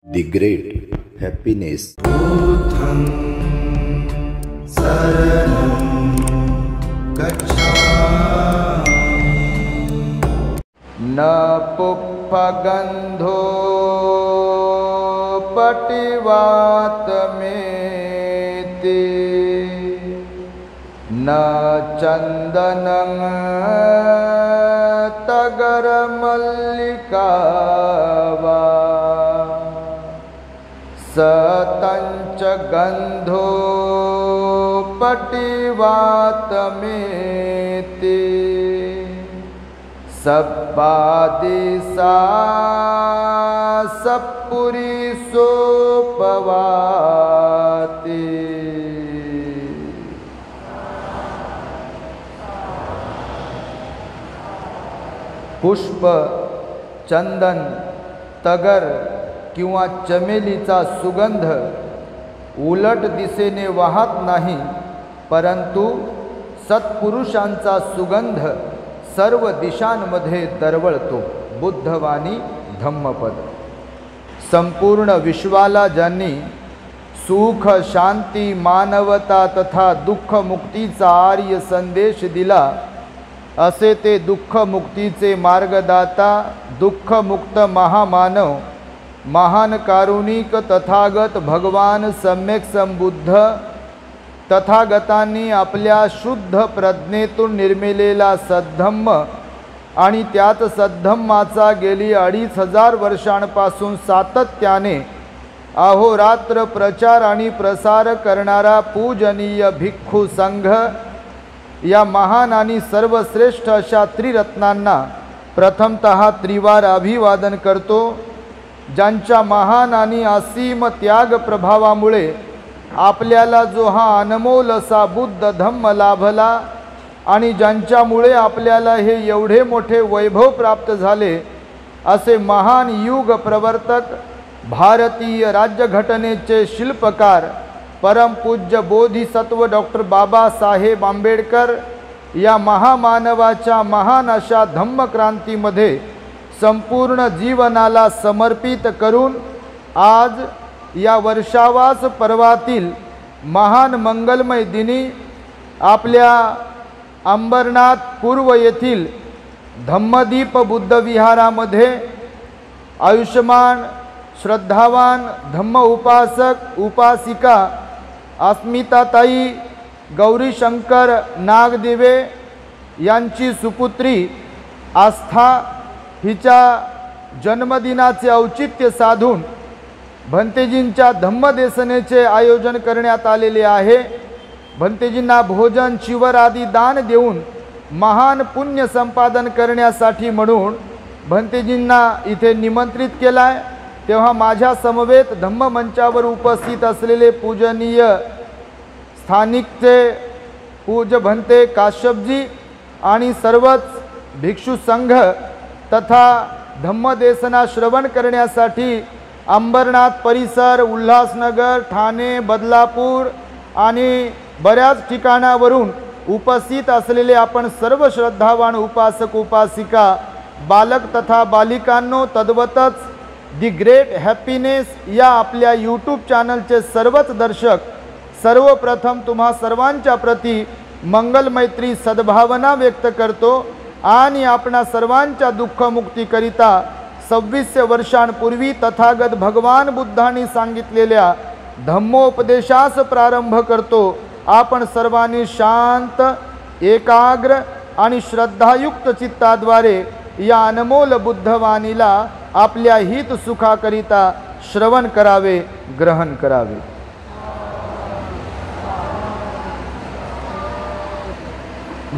The great happiness. Buddham saranam gacchami. न पुप्पगन्धो पटिवातमेति न चन्दनं तगरमल्लिका वा सतञ्च गन्धो पटिवातमेति सब्बादिसा सपुरी सोपवाति। पुष्प, चंदन, तगर किंवा चमेलीचा सुगंध उलट दिशेने वाहत नाही, परंतु सत्पुरुषांचा सुगंध सर्व दिशांमध्ये दरवळतो. बुद्धवाणी धम्मपद. संपूर्ण विश्वाला ज्यांनी सुख, शांती, मानवता तथा दुःख मुक्तीचा आर्य संदेश दिला, असे ते दुःख मुक्तीचे मार्गदाता, दुःखमुक्त महामानव, महान कारुणिक तथागत भगवान सम्यक संबुद्ध तथागतांनी आपल्या शुद्ध प्रज्ञेतून निर्मिलेला सद्धम्म आणि त्यात सद्धम्माचा गेली 2500 वर्षांपासून सातत्याने अहोरात्र प्रचार आणि प्रसार करणारा पूजनीय भिक्खू संघ, या महान आणि सर्वश्रेष्ठ अशा त्रिरत्नांना प्रथमतः त्रिवार अभिवादन करतो. ज्यांच्या महान आणि असीम त्याग प्रभावामुळे आपल्याला जो हा अनमोल असा बुद्ध धम्म लाभला आणि ज्यांच्यामुळे आपल्याला हे एवढे मोठे वैभव प्राप्त झाले, असे महान युग प्रवर्तक, भारतीय राज्यघटनेचे शिल्पकार, परमपूज्य बोधिसत्व डॉक्टर बाबासाहेब आंबेडकर या महामानवाच्या महान अशा धम्मक्रांतीमध्ये संपूर्ण जीवनाला समर्पित करून आज या वर्षावास पर्वातील महान मंगलमय दिनी आपल्या अंबरनाथ पूर्व येथील धम्मदीप बुद्ध विहारामध्ये आयुष्मान, श्रद्धावान धम्म उपासक उपासिका अस्मिताताई गौरीशंकर नागदिवे यांची सुपुत्री आस्था हिच्या जन्मदिनाचे औचित्य साधून भंतेजींच्या धम्मदेसनेचे आयोजन करण्यात आलेले आहे. भंतेजींना भोजन, शिवर आदी दान देऊन महान पुण्य संपादन करण्यासाठी म्हणून भंतेजींना इथे निमंत्रित केलाय. तेव्हा माझ्या समवेत धम्ममंचावर उपस्थित असलेले पूजनीय स्थानिकचे पूज्य भंते काश्यपजी आणि सर्वच भिक्षू संघ तथा धम्मदेसना श्रवण करण्यासाठी अंबरनाथ परिसर, उल्हासनगर, ठाणे, बदलापूर आणि बऱ्याच ठिकाणावरून उपस्थित असलेले आपण सर्व श्रद्धावान उपासक उपासिका, बालक तथा बालिकांनो, तद्वतच दी ग्रेट हॅपीनेस या आपल्या यूट्यूब चॅनलचे सर्वच दर्शक, सर्वप्रथम तुम्हा सर्वांच्या प्रती मंगलमैत्री सद्भावना व्यक्त करतो आणि आपणा सर्वांच्या दुःखमुक्तीकरिता 2600 वर्षांपूर्वी तथागत भगवान बुद्धांनी सांगितलेल्या धम्मोपदेशास प्रारंभ करतो. आपण सर्वांनी शांत, एकाग्र आणि श्रद्धायुक्त चित्ताद्वारे या अनमोल बुद्धवाणीला आपल्या हित सुखाकरिता श्रवण करावे, ग्रहण करावे.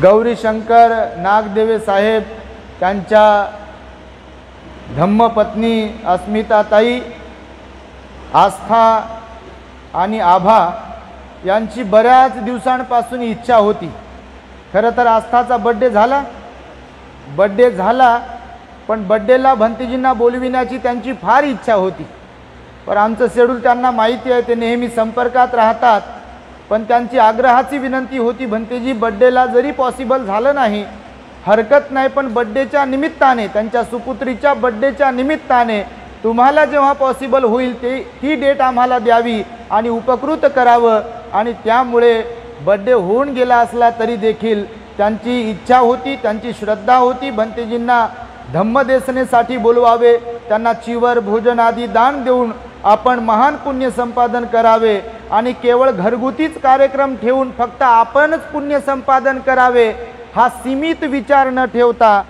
गौरीशंकर नागदेवे साहेब त्यांच्या धम्मपत्नी अस्मिताताई, आस्था आणि आभा यांची बऱ्याच दिवसांपासून इच्छा होती. खरं तर आस्थाचा बड्डे झाला, पण बड्डेला भंतेजींना बोलविण्याची त्यांची फार इच्छा होती. पण आमचं शेड्यूल त्यांना माहिती आहे, ते नेहमी संपर्कात राहतात. पण त्यांची आग्रहाची विनंती होती, भंतेजी बड्डेला जरी पॉसिबल झालं नाही हरकत नाही, पण बड्डेच्या निमित्ताने, त्यांच्या सुपुत्रीच्या बड्डेच्या निमित्ताने तुम्हाला जेव्हा पॉसिबल होईल ती डेट आम्हाला द्यावी आणि उपकृत करावं. आणि त्यामुळे बड्डे होऊन गेला असला तरी देखील त्यांची इच्छा होती, त्यांची श्रद्धा होती, भंतेजींना धम्मदेसनेसाठी बोलवावे, त्यांना चिवर भोजन आदी दान देऊन आपण महान पुण्य संपादन करावे. आणि केवळ घरगुतीच कार्यक्रम ठेवून फक्त आपणच पुण्य संपादन करावे हा सीमित विचार न ठेवता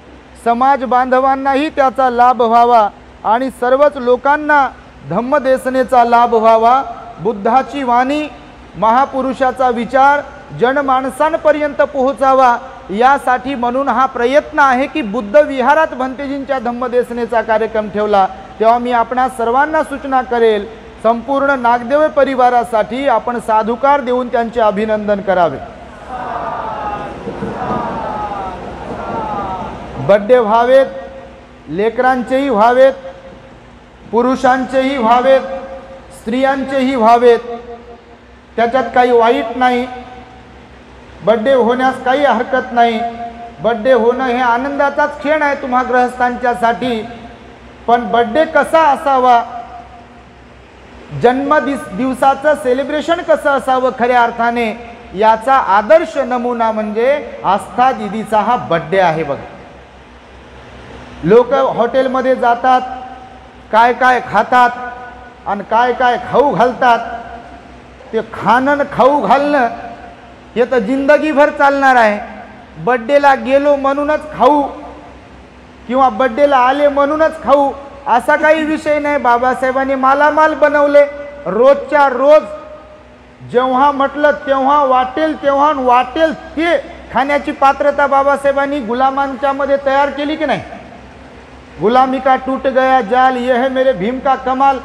समाज बांधवांनाही त्याचा लाभ व्हावा आणि सर्वच लोकांना धम्मदेसनेचा लाभ व्हावा. बुद्धाची वाणी, महापुरुषाचा विचार जनमानसांपर्यंत पोहोचावा यासाठी म्हणून हा प्रयत्न आहे की बुद्ध विहारात भंतेजींच्या धम्मदेसनेचा कार्यक्रम ठेवला. तेव्हा मी आपणा सर्वांना सूचना करेल, संपूर्ण नागदेव परिवारासाठी आपण साधुकार देऊन त्यांचे अभिनंदन करावे. बड्डे व्हावेत, लेकरांचेही व्हावेत, पुरुषांचेही व्हावेत, स्त्रियांचेही व्हावेत, त्याच्यात काही वाईट नाही. बड्डे होण्यास काही हरकत नाही. बड्डे होणं हे आनंदाचाच क्षण आहे तुम्हा गृहस्थांच्यासाठी. पण बड्डे कसा असावा, दिवसाचं सेलिब्रेशन कसं असावं खऱ्या अर्थाने, याचा आदर्श नमुना म्हणजे आस्था दीदीचा हा बड्डे आहे. बघा, लोक हॉटेलमध्ये जातात, काय काय खातात आणि काय काय खाऊ घालतात. ते खाणं खाऊ घालणं हे तर जिंदगीभर चालणार आहे. बड्डेला गेलो म्हणूनच खाऊ किंवा बड्डेला आले म्हणूनच खाऊ असा काही विषय नाही. बाबासाहेबांनी मालामाल बनवले. रोजच्या रोज जेव्हा म्हटलं तेव्हा वाटेल ते खाण्याची पात्रता बाबासाहेबांनी गुलामांच्या मध्ये तयार केली की नाही. गुलामी का टूट गया जाल, ये है मेरे भीम का कमाल,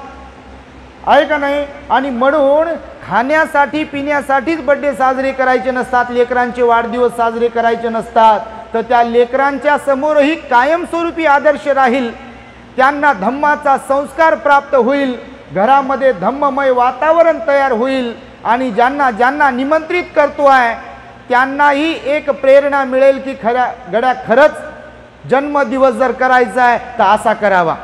आहे का नाही. आणि म्हणून खाण्यासाठी पिण्यासाठीच बड्डे साजरे करायचे नसतात, लेकरांचे वाढदिवस साजरे करायचे नसतात. तर त्या लेकरांच्या समोरही कायमस्वरूपी आदर्श राहील, त्यांना धम्माचा संस्कार प्राप्त होईल, घरामध्ये धम्ममय वातावरण तयार होईल आणि ज्यांना ज्यांना निमंत्रित करतो आहे त्यांनाही एक प्रेरणा मिळेल की खरंच जन्मदिवस जर करायचा आहे तर असा करावा.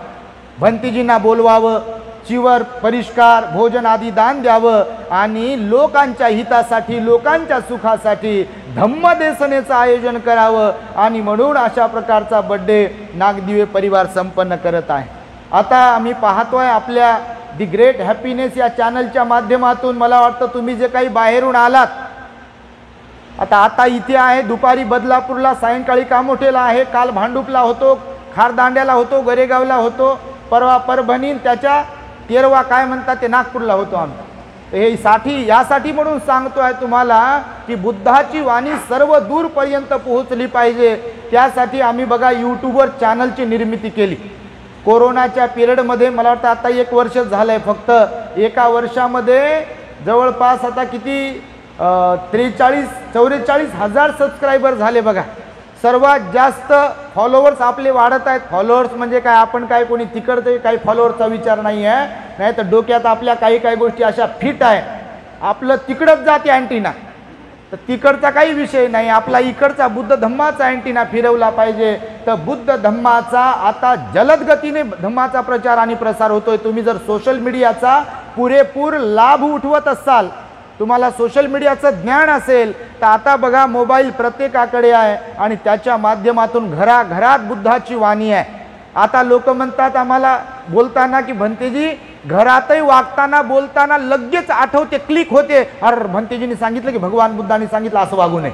भंतेजींना बोलवावं, चिवर परिष्कार भोजन आदी दान द्यावं आणि लोकांच्या हितासाठी, लोकांच्या सुखासाठी धम्मदेसनेचं आयोजन करावं. आणि म्हणून अशा प्रकारचा बड्डे नागदिवे परिवार संपन्न करत आहे. आता आम्ही पाहतोय आपल्या दी ग्रेट हॅपीनेस या चॅनलच्या माध्यमातून, मला वाटतं तुम्ही जे काही बाहेरून आलात, आता इथे आहे, दुपारी बदलापूरला, सायंकाळी कामोठेला आहे, काल भांडुपला होतो, खारदांड्याला होतो, गरेगावला होतो, परवा परभणी, त्याच्या तेरवा काय म्हणतात ते नागपूरला होतो आम्ही. हे यासाठी म्हणून सांगतो आहे तुम्हाला की बुद्धाची वाणी सर्व दूरपर्यंत पोहोचली पाहिजे. त्यासाठी आम्ही बघा यूट्यूबवर चॅनलची निर्मिती केली. कोरोनाच्या पिरियडमध्ये मला वाटतं आता 1 वर्ष झालं आहे. फक्त एका वर्षामध्ये जवळपास आता किती 43-44 हजार सबस्क्रायबर झाले बघा. सर्वात जास्त फॉलोअर्स आपले वाढत आहेत. फॉलोअर्स म्हणजे काय, आपण काय कोणी तिकडचे काही फॉलोअर्सचा विचार नाही आहे, नाही तर डोक्यात आपल्या काही गोष्टी अशा फिट आहे, आपलं तिकडंच जाते अँटिना, तर तिकडचा काही विषय नाही, आपला इकडचा बुद्ध धम्माचा अँटिना फिरवला पाहिजे. तर बुद्ध धम्माचा आता जलद गतीने धम्माचा प्रचार आणि प्रसार होतोय. तुम्ही जर सोशल मीडियाचा पुरेपूर लाभ उठवत असाल, तुम्हाला सोशल मीडियाचं ज्ञान असेल, तर आता बघा मोबाईल प्रत्येकाकडे आहे आणि त्याच्या माध्यमातून घराघरात बुद्धाची वाणी आहे. आता लोक म्हणतात आम्हाला बोलताना की भंतेजी घरातही वागताना बोलताना लगेच आठवते, क्लिक होते, अरे भंतेजींनी सांगितलं की भगवान बुद्धांनी सांगितलं असं वागू नये,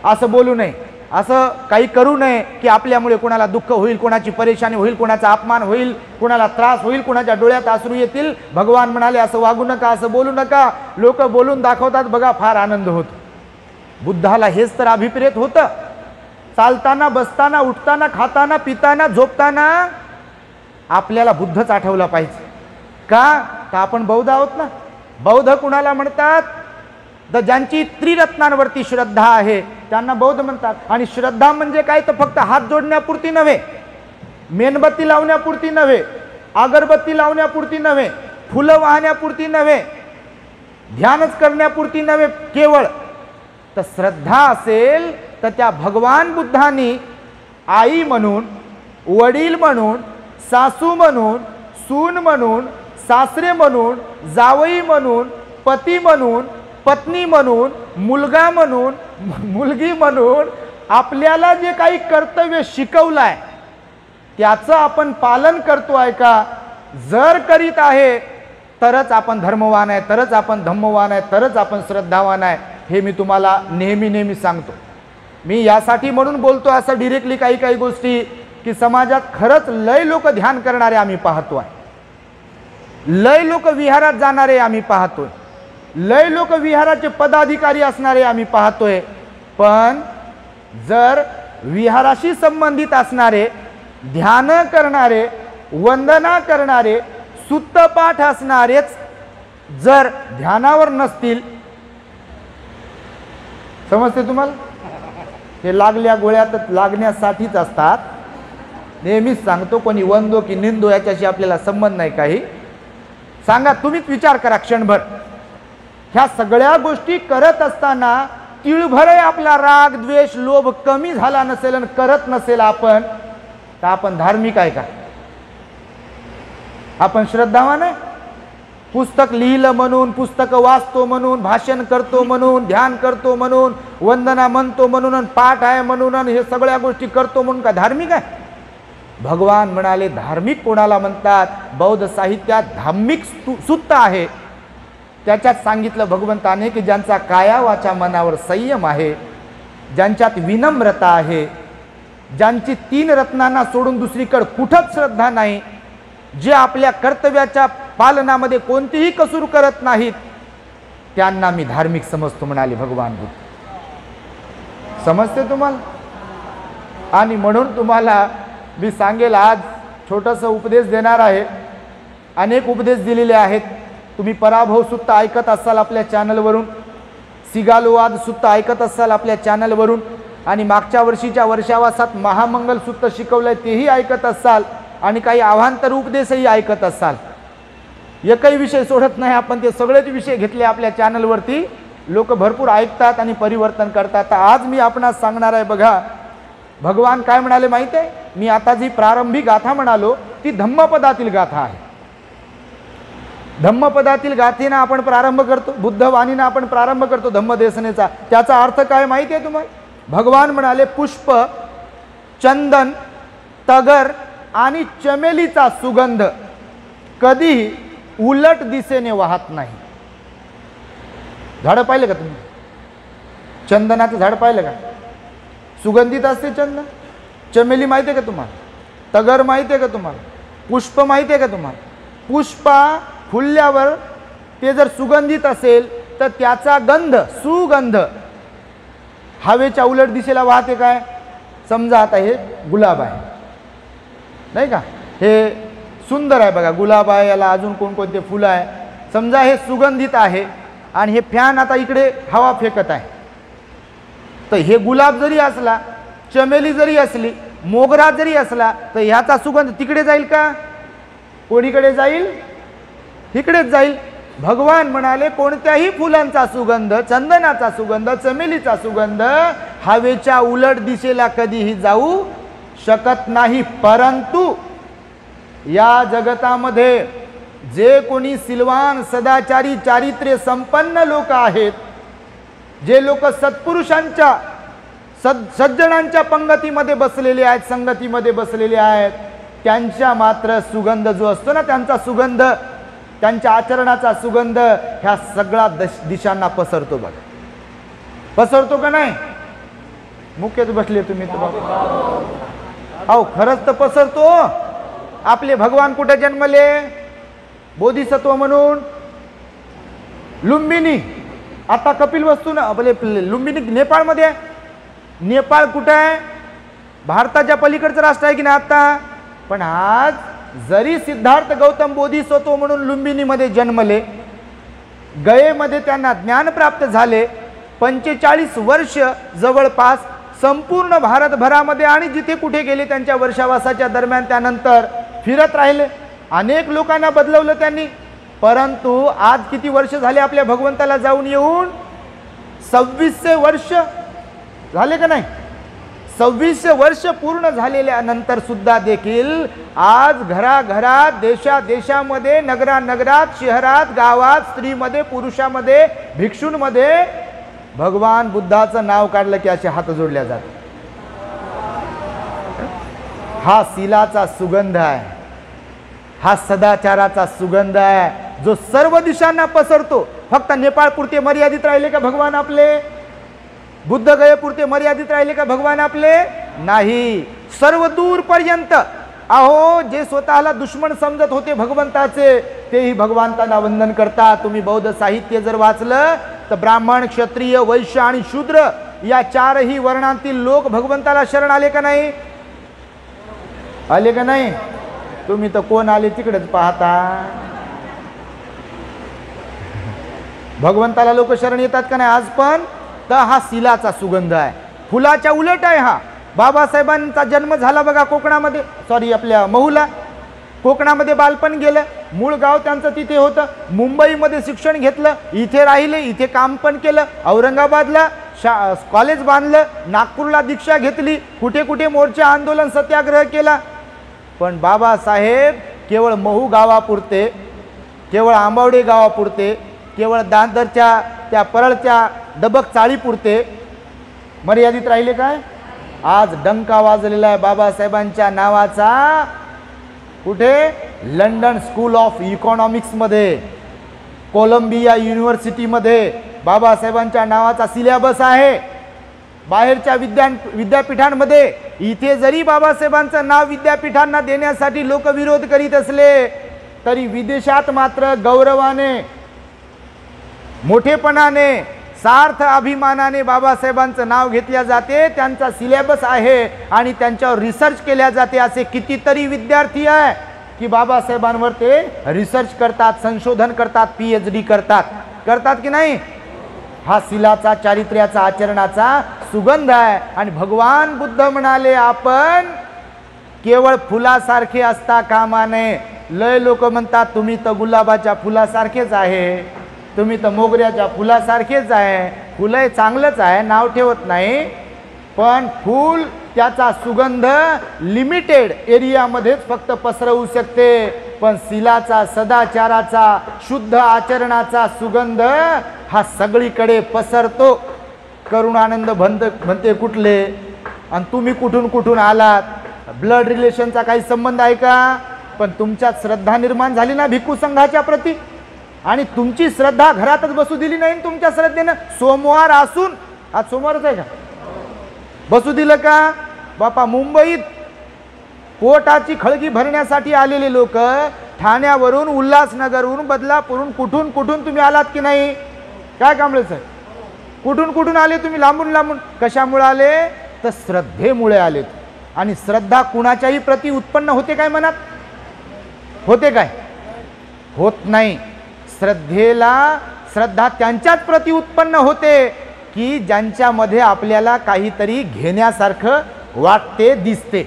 असं बोलू नये, असं काही करू नये की आपल्यामुळे कोणाला दुःख होईल, कोणाची परेशानी होईल, कोणाचा अपमान होईल, कोणाला त्रास होईल, कोणाच्या डोळ्यात अश्रू येतील. भगवान म्हणाले असं वागू नका, असं बोलू नका. लोक बोलून दाखवतात बघा, फार आनंद होतो. बुद्धाला हेच तर अभिप्रेत होतं. चालताना, बसताना, उठताना, खाताना, पिताना, झोपताना आपल्याला बुद्धच आठवला पाहिजे. का तर आपण बौद्ध आहोत ना. बौद्ध कुणाला म्हणतात, तर ज्यांची त्रिरत्नांवरती श्रद्धा आहे त्यांना बौद्ध म्हणतात. आणि श्रद्धा म्हणजे काय, तर फक्त हात जोडण्यापुरती नव्हे, मेणबत्ती लावण्यापुरती नव्हे, अगरबत्ती लावण्यापुरती नव्हे, फुलं वाहण्यापुरती नव्हे, ध्यानच करण्यापुरती नव्हे केवळ. तर श्रद्धा असेल तर त्या भगवान बुद्धांनी आई म्हणून, वडील म्हणून, सासू म्हणून, सून म्हणून, सासरे म्हणून, जावई म्हणून, पती म्हणून, पत्नी म्हणून, मुलगा म्हणून, मुलगी म्हणून आपल्याला जे काही कर्तव्य शिकवलं आहे त्याचं आपण पालन करतो आहे का? जर करीत आहे तरच आपण धर्मवान आहे, तरच आपण धम्मवान आहे, तरच आपण श्रद्धावान आहे. हे मी तुम्हाला नेहमी सांगतो. मी यासाठी म्हणून बोलतो असं डिरेक्टली काही काही गोष्टी की समाजात खरंच लय लोक ध्यान करणारे आम्ही पाहतो आहे, लय लोक विहारात जाणारे आम्ही पाहतोय, लय लोक विहाराचे पदाधिकारी असणारे आम्ही पाहतोय. पण जर विहाराशी संबंधित असणारे, ध्यान करणारे, वंदना करणारे, सुत्तपाठ असणारेच जर ध्यानावर नसतील, समजते तुम्हाला? हे लागल्या गोळ्यात लागण्यासाठीच असतात. नेहमीच सांगतो, कोणी वंदो की निंदो याच्याशी आपल्याला संबंध नाही. काही सांगा, तुम्हीच विचार करा क्षणभर. ह्या सगळ्या गोष्टी करत असताना तिळभरही आपला राग, द्वेष, लोभ कमी झाला नसेल आणि करत नसेल आपण, तर आपण धार्मिक आहे का? आपण श्रद्धावान आहे? पुस्तक लिहिलं म्हणून, पुस्तक वाचतो म्हणून, भाषण करतो म्हणून, ध्यान करतो म्हणून, वंदना म्हणतो म्हणून, पाठ आहे म्हणून, हे सगळ्या गोष्टी करतो म्हणून का धार्मिक आहे? भगवान म्हणाले धार्मिक कोणाला म्हणतात? बौद्ध साहित्यात धार्मिक सुत्त आहे. त्याच्यात सांगितलं भगवंताने की ज्यांचा काया वाचा मनावर संयम आहे, ज्यांच्यात विनम्रता आहे, ज्यांची 3 रत्नांना सोडून दुसरीकडे कुठंच श्रद्धा नाही, जे आपल्या कर्तव्याच्या पालनामध्ये कोणतीही कसूर करत नाहीत, त्यांना मी धार्मिक समजतो म्हणाले भगवान बुद्ध. समजते तुम्हाला? आणि म्हणून तुम्हाला मी सांगेल, आज छोटंसं उपदेश देणार आहे. अनेक उपदेश दिलेले आहेत. तुम्ही पराभव सुत्त ऐकत असाल आपल्या चॅनलवरून, सिगालोवाद सुत्त ऐकत असाल आपल्या चॅनलवरून, आणि मागच्या वर्षीच्या वर्षावासात महामंगल सुत्त शिकवलंय तेही ऐकत असाल, आणि काही आव्हांतर उपदेशही ऐकत असाल. एकही विषय सोडत नाही आपण, ते सगळेच विषय घेतले आपल्या चॅनलवरती. लोक भरपूर ऐकतात आणि परिवर्तन करतात. आज मी आपणास सांगणार आहे, बघा भगवान काय म्हणाले माहिती आहे? मी आता जी प्रारंभिक गाथा म्हणालो ती धम्मपदातील गाथा आहे. धम्मपदातील गाथेनं आपण प्रारंभ करतो, बुद्धवाणीनं आपण प्रारंभ करतो धम्मदेशनेचा. त्याचा अर्थ काय माहिती आहे तुम्हाला? भगवान म्हणाले पुष्प, चंदन, तगर आणि चमेलीचा सुगंध कधीही उलट दिशेने वाहत नाही. झाड पाहिलं का तुम्ही? चंदनाचं झाड पाहिलं का? सुगंधित असते चंदन. चमेली माहिती आहे का तुम्हाला? तगर माहिती आहे का तुम्हाला? पुष्प माहिती आहे का तुम्हाला? पुष्पा फुलल्यावर ते जर सुगंधित असेल तर त्याचा गंध, सुगंध हवेच्या उलट दिशेला वाहते. काय? समजा आता हे गुलाब आहे नाही का, हे सुंदर आहे बघा, गुलाब आहे, याला अजून कोणकोणते फुलं आहे. समजा हे सुगंधित आहे आणि हे फॅन आता इकडे हवा फेकत आहे, तर हे गुलाब जरी असला, चमेली जरी असली, मोगरा जरी असला, तर ह्याचा सुगंध तिकडे जाईल का? कोणीकडे जाईल? इकडेच जाईल. भगवान म्हणाले कोणत्याही फुलांचा सुगंध, चंदनाचा सुगंध, चमेलीचा सुगंध हवेच्या उलट दिशेला कधीही जाऊ शकत नाही. परंतु या जगतामध्ये जे कोणी सिलवान, सदाचारी, चारित्र्य संपन्न लोक आहेत, जे लोक सत्पुरुषांच्या सज्जनांच्या पंगतीमध्ये बसलेले आहेत, संगतीमध्ये बसलेले आहेत, त्यांच्या मात्र सुगंध जो असतो ना, त्यांचा सुगंध, त्यांच्या आचरणाचा सुगंध ह्या सगळ्या दिशांना पसरतो. बघा पसरतो का नाही? मुख्यच बसले तुम्ही तर बाबा. अहो खरंच तर पसरतो. आपले भगवान कुठे जन्मले? बोधिसत्व म्हणून लुंबिनी. आता कपिलवस्तू ना आपले लुंबिनी नेपाळमध्ये आहे. नेपाळ कुठं आहे? भारताच्या पलीकडचं राष्ट्र आहे की नाही आता. पण आज जरी सिद्धार्थ गौतम बोधिसत्व म्हणून लुंबिनीमध्ये जन्मले, गयेमध्ये त्यांना ज्ञान प्राप्त झाले, 45 वर्ष जवळपास संपूर्ण भारतभरामध्ये आणि जिथे कुठे गेले त्यांच्या वर्षावासाच्या दरम्यान त्यानंतर फिरत राहिले. अनेक लोकांना बदलवलं त्यांनी. परंतु आज किती वर्ष झाले आपल्या भगवंताला जाऊन येऊन? 2600 वर्ष झाले का नाही? 26 वर्ष पूर्ण झालेल्या नंतर सुद्धा देखील आज घराघरात, देशादेशामध्ये, नगरात, शहरात, गावात, स्त्रीमध्ये, पुरुषामध्ये, भिक्षूंमध्ये भगवान बुद्धाचं नाव काढलं की असे हात जोडल्या जातात. हा शीलाचा सुगंध आहे, हा सदाचाराचा सुगंध आहे, जो सर्व दिशांना पसरतो. फक्त नेपाळ पुरते मर्यादित राहिले का भगवान आपले? बुद्ध गयेपुरते मर्यादित राहिले का भगवान आपले? नाही, सर्व दूर पर्यंत. अहो, जे स्वतःला दुश्मन समजत होते भगवंताचे, तेही भगवंतांना वंदन करतात. तुम्ही बौद्ध साहित्य जर वाचलं तर ब्राह्मण, क्षत्रिय, वैश्य आणि शूद्र या चारही वर्णांतील लोक भगवंताला शरण आले का नाही? आले का नाही? तुम्ही तर कोण आले तिकडेच पाहता. भगवंताला लोक शरण येतात का नाही आज पण? तर हा शीलाचा सुगंध आहे, फुलाच्या उलट आहे हा. बाबासाहेबांचा जन्म झाला बघा कोकणामध्ये, सॉरी आपल्या महूला. कोकणामध्ये बालपण गेलं, मूळ गाव त्यांचं तिथे होतं. मुंबईमध्ये शिक्षण घेतलं, इथे राहिले, इथे काम पण केलं. औरंगाबादला कॉलेज बांधलं, नागपूरला दीक्षा घेतली, कुठे कुठे मोर्चा, आंदोलन, सत्याग्रह केला. पण बाबासाहेब केवळ महू गावापुरते, केवळ आंबावडे गावापुरते, केवळ दादरच्या त्या परळच्या दबक चाळीपुरते मर्यादित राहिले काय? आज डंका वाजलेला आहे बाबासाहेबांच्या नावाचा. कुठे? लंडन स्कूल ऑफ इकॉनॉमिक्समध्ये, कोलंबिया युनिव्हर्सिटीमध्ये बाबासाहेबांच्या नावाचा सिलेबस आहे. बाहेरच्या विद्यापीठांमध्ये, इथे जरी बाबासाहेबांचं नाव विद्यापीठांना देण्यासाठी लोक विरोध करीत असले तरी विदेशात मात्र गौरवाने, मोठेपणाने, सार्थ अभिमानाने बाबासाहेबांचं नाव घेतल्या जाते. त्यांचा सिलेबस आहे आणि त्यांच्यावर रिसर्च केल्या जाते. असे कितीतरी विद्यार्थी आहे की बाबासाहेबांवर ते रिसर्च करतात, संशोधन करतात, PhD करतात की नाही? हा शीलाचा, चारित्र्याचा, आचरणाचा सुगंध आहे. आणि भगवान बुद्ध म्हणाले, आपण केवळ फुलासारखे असता कामा नये. लय लोक म्हणतात तुम्ही तर गुलाबाच्या फुलासारखेच आहे, तुम्ही तर मोगऱ्याच्या फुलासारखेच आहे. फुलं चांगलंच आहे, नाव ठेवत नाही, पण फूल त्याचा सुगंध लिमिटेड एरियामध्येच फक्त पसरवू शकते. पण शीलाचा, सदाचाराचा, शुद्ध आचरणाचा सुगंध हा सगळीकडे पसरतो. करुणानंद म्हणते कुठले आणि तुम्ही कुठून कुठून आलात? ब्लड रिलेशनचा काही संबंध आहे का? पण तुमच्यात श्रद्धा निर्माण झाली ना भिक्खू संघाच्या प्रती, आणि तुमची श्रद्धा घरातच बसू दिली नाही. तुमच्या श्रद्धेनं सोमवार असून, आज सोमवारच आहे का, बसू दिलं का? बापा, मुंबईत कोर्टाची खळगी भरण्यासाठी आलेले लोक ठाण्यावरून, उल्हासनगरवरून, बदलापूरहून, कुठून कुठून तुम्ही आलात की नाही? काय कांबळे सर, कुठून कुठून आले तुम्ही? लांबून लांबून. कशामुळे आले? तर श्रद्धेमुळे आलेत. आणि श्रद्धा कुणाच्याही प्रती उत्पन्न होते काय मनात? होते काय? होत नाही. श्रद्धा त्यांच्याच प्रती उत्पन्न होते की ज्यांच्यामध्ये आपल्याला काहीतरी घेण्यासारखं वाटते, दिसते.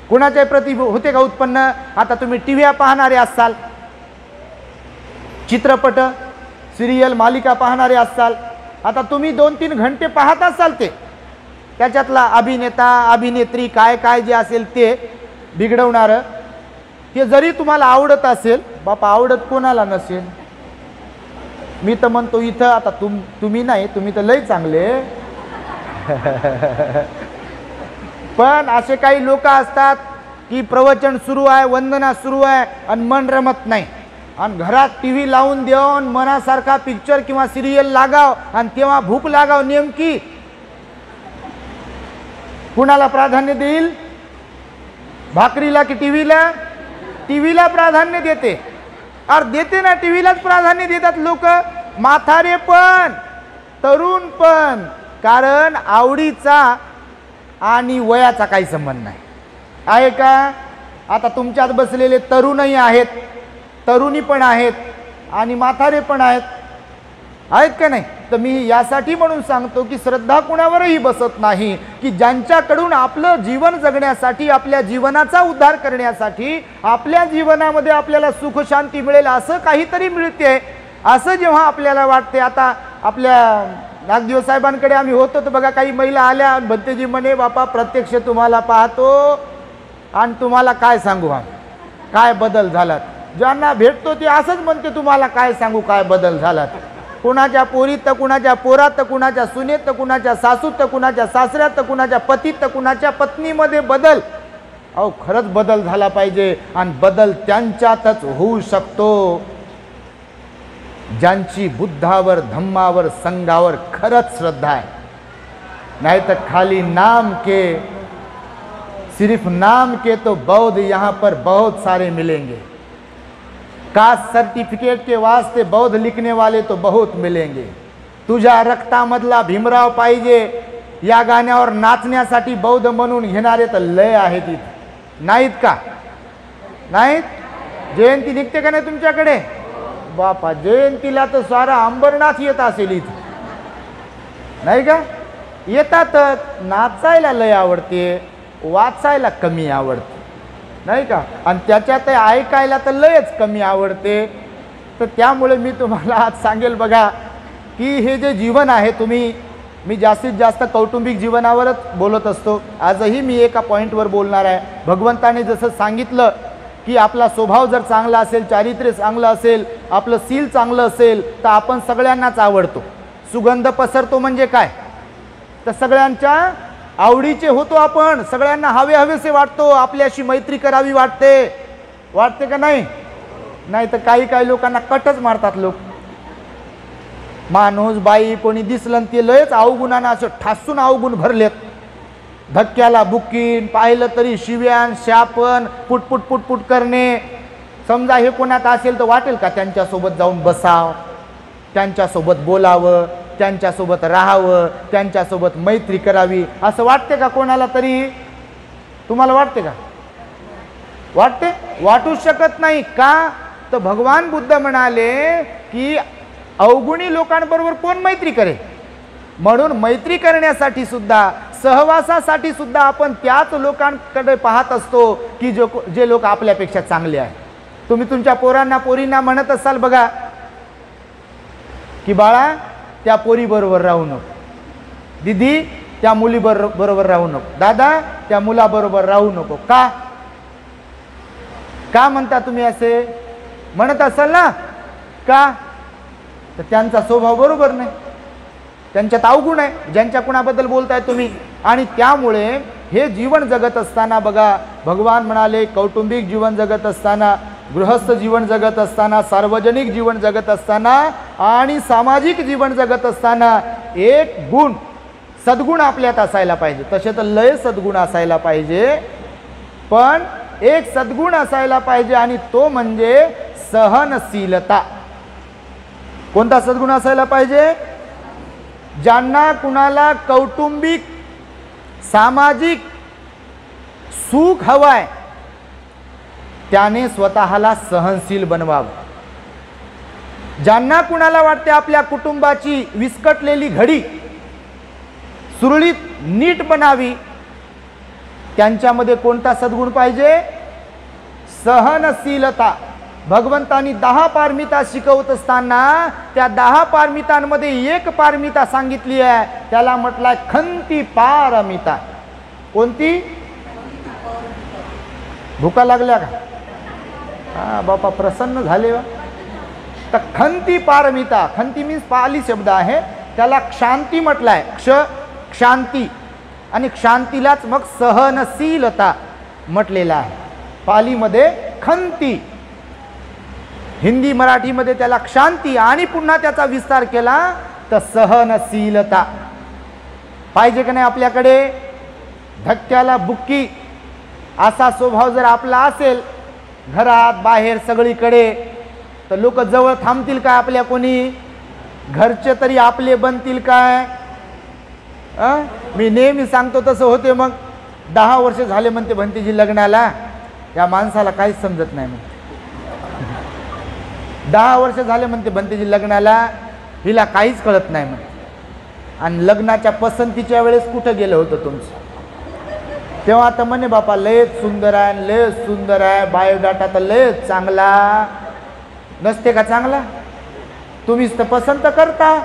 कुणाच्या प्रती होते का उत्पन्न? आता तुम्ही टीव्ही पाहणारे असाल, चित्रपट, सिरियल, मालिका पाहणारे असाल. आता तुम्ही 2-3 घंटे पाहत असाल, ते त्याच्यातला अभिनेता, अभिनेत्री, काय काय जे असेल ते बिघडवणारं, ते जरी तुम्हाला आवडत असेल, बापा आवडत कोणाला नसेल? मी तर म्हणतो इथं आता तुम्ही नाही, तुम्ही तर लय चांगले. पण असे काही लोक असतात की प्रवचन सुरू आहे, वंदना सुरू आहे आणि मन रमत नाही, आणि घरात टीव्ही लावून देऊन मनासारखा पिक्चर किंवा सिरियल लागाव आणि तेव्हा भूक लागाव. नेमकी कुणाला प्राधान्य देईल? भाकरीला की टीव्हीला? टीव्हीला प्राधान्य देते. अरे देते ना, टीव्हीलाच प्राधान्य देतात लोक, म्हातारे पण, तरुण पण. कारण आवडीचा आणि वयाचा काही संबंध नाही आहे का? आता तुमच्यात बसलेले तरुणही आहेत, तरुणी पण आहेत आणि म्हातारे पण आहेत का नाही? तर मी यासाठी म्हणून सांगतो की श्रद्धा कुणावरही बसत नाही, की ज्यांच्याकडून आपलं जीवन जगण्यासाठी, आपल्या जीवनाचा उद्धार करण्यासाठी, आपल्या जीवनामध्ये आपल्याला सुख शांती मिळेल असं काहीतरी मिळते, असं जेव्हा आपल्याला वाटते. आता आपल्या नागदेव साहेबांकडे आम्ही होतो तर बघा काही महिला आल्या, भंतेजी म्हणे बापा प्रत्यक्ष तुम्हाला पाहतो आणि तुम्हाला काय सांगू आम्ही काय बदल झालात. ज्यांना भेटतो ते असंच म्हणते तुम्हाला काय सांगू काय बदल झालात. कुणाच्या पोरीत तर कुणाच्या पोरात तर कुणाच्या सुनेत तर कुणाच्या सासूत तर कुणाच्या सासऱ्यात तर कुणाच्या पतीत तर कुणाच्या पत्नीमध्ये बदल. अहो खरंच बदल झाला पाहिजे आणि बदल त्यांच्यातच होऊ शकतो ज्यांची बुद्धावर धम्मावर संघावर खरंच श्रद्धा आहे. नहीं तो खाली नाम के, सिर्फ नाम के तो बौद्ध यहाँ पर बहुत सारे मिलेंगे. कास्ट सर्टिफिकेट के वास्ते बौद्ध लिखने वाले तो बहुत मिलेंगे. तुझ्या रक्तामधला भीमराव पाहिजे या गाण्यावर नाचण्यासाठी बौद्ध म्हणून घेणारे तर लय आहेत इथे. नाहीत का? नाहीत? जयंती निघते का नाही तुमच्याकडे? बापा जयंतीला तर सारा अंबरनाथ येत असेल इथे, नाही का? येतातच. नाचायला लय आवडते, वाचायला कमी आवडते, नाही का? आणि त्याच्यात ऐकायला तर लयच कमी आवडते. तर त्यामुळे मी तुम्हाला आज सांगेल बघा की हे जे जीवन आहे, मी जास्तीत जास्त कौटुंबिक जीवनावरच बोलत असतो. आजही मी एका पॉईंटवर बोलणार आहे. भगवंताने जसं सांगितलं की आपला स्वभाव जर चांगला असेल, चारित्र्य चांगलं असेल, आपलं सील चांगलं असेल तर आपण सगळ्यांनाच आवडतो. सुगंध पसरतो म्हणजे काय? तर सगळ्यांच्या आवडीचे होतो आपण, सगळ्यांना हवेसे वाटतो, आपल्याशी मैत्री करावी वाटते का नाही? नाही तर काही लोकांना कटच मारतात लोक. माणूस बाई कोणी दिसलं ते लयच अवगुणानं असं ठासून अवगुण भरलेत. धक्क्याला बुक्कीन, पाहिलं तरी शिव्यान शापन, पुटपुट करणे. समजा हे कोणात असेल तर वाटेल का त्यांच्यासोबत जाऊन बसावं, त्यांच्यासोबत बोलावं, त्यांच्यासोबत राहावं, त्यांच्यासोबत मैत्री करावी असं वाटते का कोणाला तरी? तुम्हाला वाटते का? वाटते? वाटूच शकत नाही. का? तर भगवान बुद्ध म्हणाले की अवगुणी लोकांबरोबर कोण मैत्री करे. म्हणून मैत्री करण्यासाठी सुद्धा, सहवासासाठी सुद्धा आपण त्याच लोकांकडे पाहत असतो की जे लोक आपल्यापेक्षा चांगले आहेत. तुम्ही तुमच्या पोरींना म्हणत असाल बघा की बाळा त्या पोरीबरोबर राहू नको, दीदी त्या मुलीबरोबर राहू नको, दादा त्या मुलाबरोबर राहू नको. का म्हणता तुम्ही असे? म्हणत असाल ना? का? तर त्यांचा स्वभाव बरोबर नाही, त्यांच्यात अवगुण आहे ज्यांच्या कुणाबद्दल बोलताय तुम्ही. आणि त्यामुळे हे जीवन जगत असताना बघा भगवान म्हणाले कौटुंबिक जीवन जगत असताना, गृहस्थ जीवन जगत असताना, सार्वजनिक जीवन जगत असताना आणि सामाजिक जीवन जगत असताना एक गुण, सद्गुण आपल्यात असायला पाहिजे. तसे तर लय सद्गुण असायला पाहिजे, पण एक सद्गुण असायला पाहिजे आणि तो म्हणजे सहनशीलता. कोणता सद्गुण असायला पाहिजे? ज्यांना कुणाला कौटुंबिक सामाजिक सुख हवाय त्याने स्वतःला सहनशील बनवावं. ज्यांना कुणाला वाटते आपल्या कुटुंबाची विस्कटलेली घडी सुरळीत नीट बनावी त्यांच्यामध्ये कोणता सद्गुण पाहिजे? सहनशीलता. भगवंतांनी 10 पारमिता शिकवत असताना त्या 10 पारमितांमध्ये एक पारमिता सांगितली आहे, त्याला म्हटलाय खंती पारमिता. कोणती? भूका लागल्या का? हा बापा प्रसन्न झाले. तर खंती पारमिता, खंती मीन्स पाली शब्द आहे, त्याला क्षांती म्हटलाय. क्षांती आणि क्षांतीलाच मग सहनशीलता म्हटलेला आहे. पालीमध्ये खंती, हिंदी मराठीमध्ये त्याला क्षांती आणि पुन्हा त्याचा विस्तार केला तर सहनशीलता. पाहिजे का नाही आपल्याकडे? धक्क्याला बुक्की असा स्वभाव जर आपला असेल घरात बाहेर सगळीकडे तर लोक जवळ थांबतील काय आपल्या? कोणी घरचे तरी आपले बनतील काय? मी नेहमी सांगतो तसं होते. मग 10 वर्ष झाले म्हणते भंतीजी लग्नाला, या माणसाला काहीच समजत नाही. मग 10 वर्ष झाले म्हणते भंतीजी लग्नाला, हिला काहीच कळत नाही म्हणते. आणि लग्नाच्या पसंतीच्या वेळेस कुठं गेलं होतं तुमचं? तेव्हा तर म्हणे बापा लयच सुंदर आहे, लयच सुंदर आहे, बायोडाटा तर लयच चांगला. नसते का चांगला? तुम्हीच तर पसंत करता.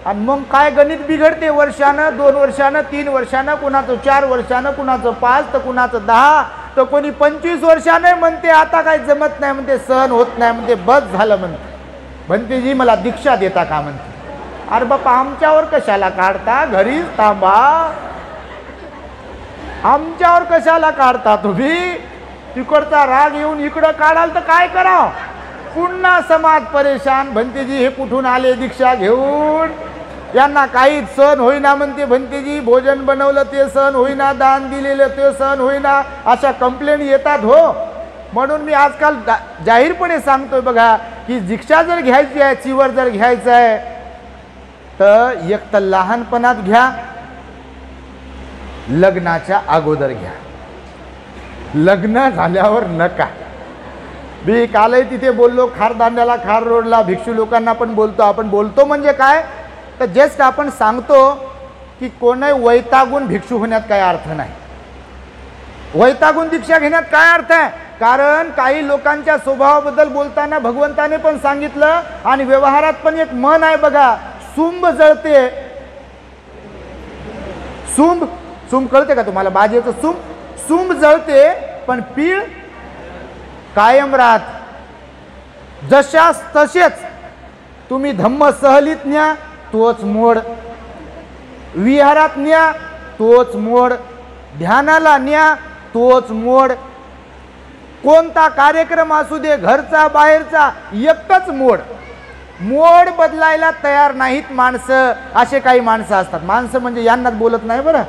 आणि मग काय गणित बिघडते, वर्षानं 2 वर्षानं 3 वर्षानं, कुणाचं 4 वर्षानं, कुणाचं 5 तर कुणाचं 10 तर कोणी 25 वर्षाने म्हणते आता काय जमत नाही, म्हणते सहन होत नाही, म्हणते बस झालं म्हणते जी मला दीक्षा देता का म्हणते. अरे बापा आमच्यावर कशाला काढता, घरीच थांबा, आमच्यावर कशाला काढता तुम्ही. तिकडचा राग येऊन इकडं काढाल तर काय करावं, पुन्हा समाज परेशान. भंतेजी हे कुठून आले दीक्षा घेऊन, यांना काहीच सहन होईना म्हणते. भंतेजी भोजन बनवलं ते सहन होईना, दान दिलेलं ते सहन होईना, अशा कंप्लेंट येतात हो. म्हणून मी आजकाल जाहीरपणे सांगतोय बघा की दीक्षा जर घ्यायची आहे, चिवर जर घ्यायचं आहे तर एक तर लहानपणात घ्या, लग्नाच्या अगोदर घ्या, लग्न झाल्यावर नका. मी कालही तिथे बोललो, खारदांड्याला, खार रोडला भिक्षू लोकांना पण बोलतो. आपण बोलतो म्हणजे काय तर जस्ट आपण सांगतो की कोणी वैतागून भिक्षू होण्यात काय अर्थ नाही, वैतागून दीक्षा घेण्यात काय अर्थ आहे. कारण काही लोकांच्या स्वभावाबद्दल बोलताना भगवंताने पण सांगितलं आणि व्यवहारात पण एक मन आहे बघा, सुंब जळते. सुंब कळते का तुम्हाला, बाजेचं सुंब जळते पण पीळ कायम राहत. जशास तसेच तुम्ही धम्म सहलीत न्या तोच मोड, विहारात न्या तोच मोड, ध्यानाला न्या तोच मोड, कोणता कार्यक्रम असू दे घरचा बाहेरचा एकच मोड. मोड बदलायला तयार नाहीत माणसं. असे काही माणसं असतात. माणसं म्हणजे यांनाच बोलत नाही बरं,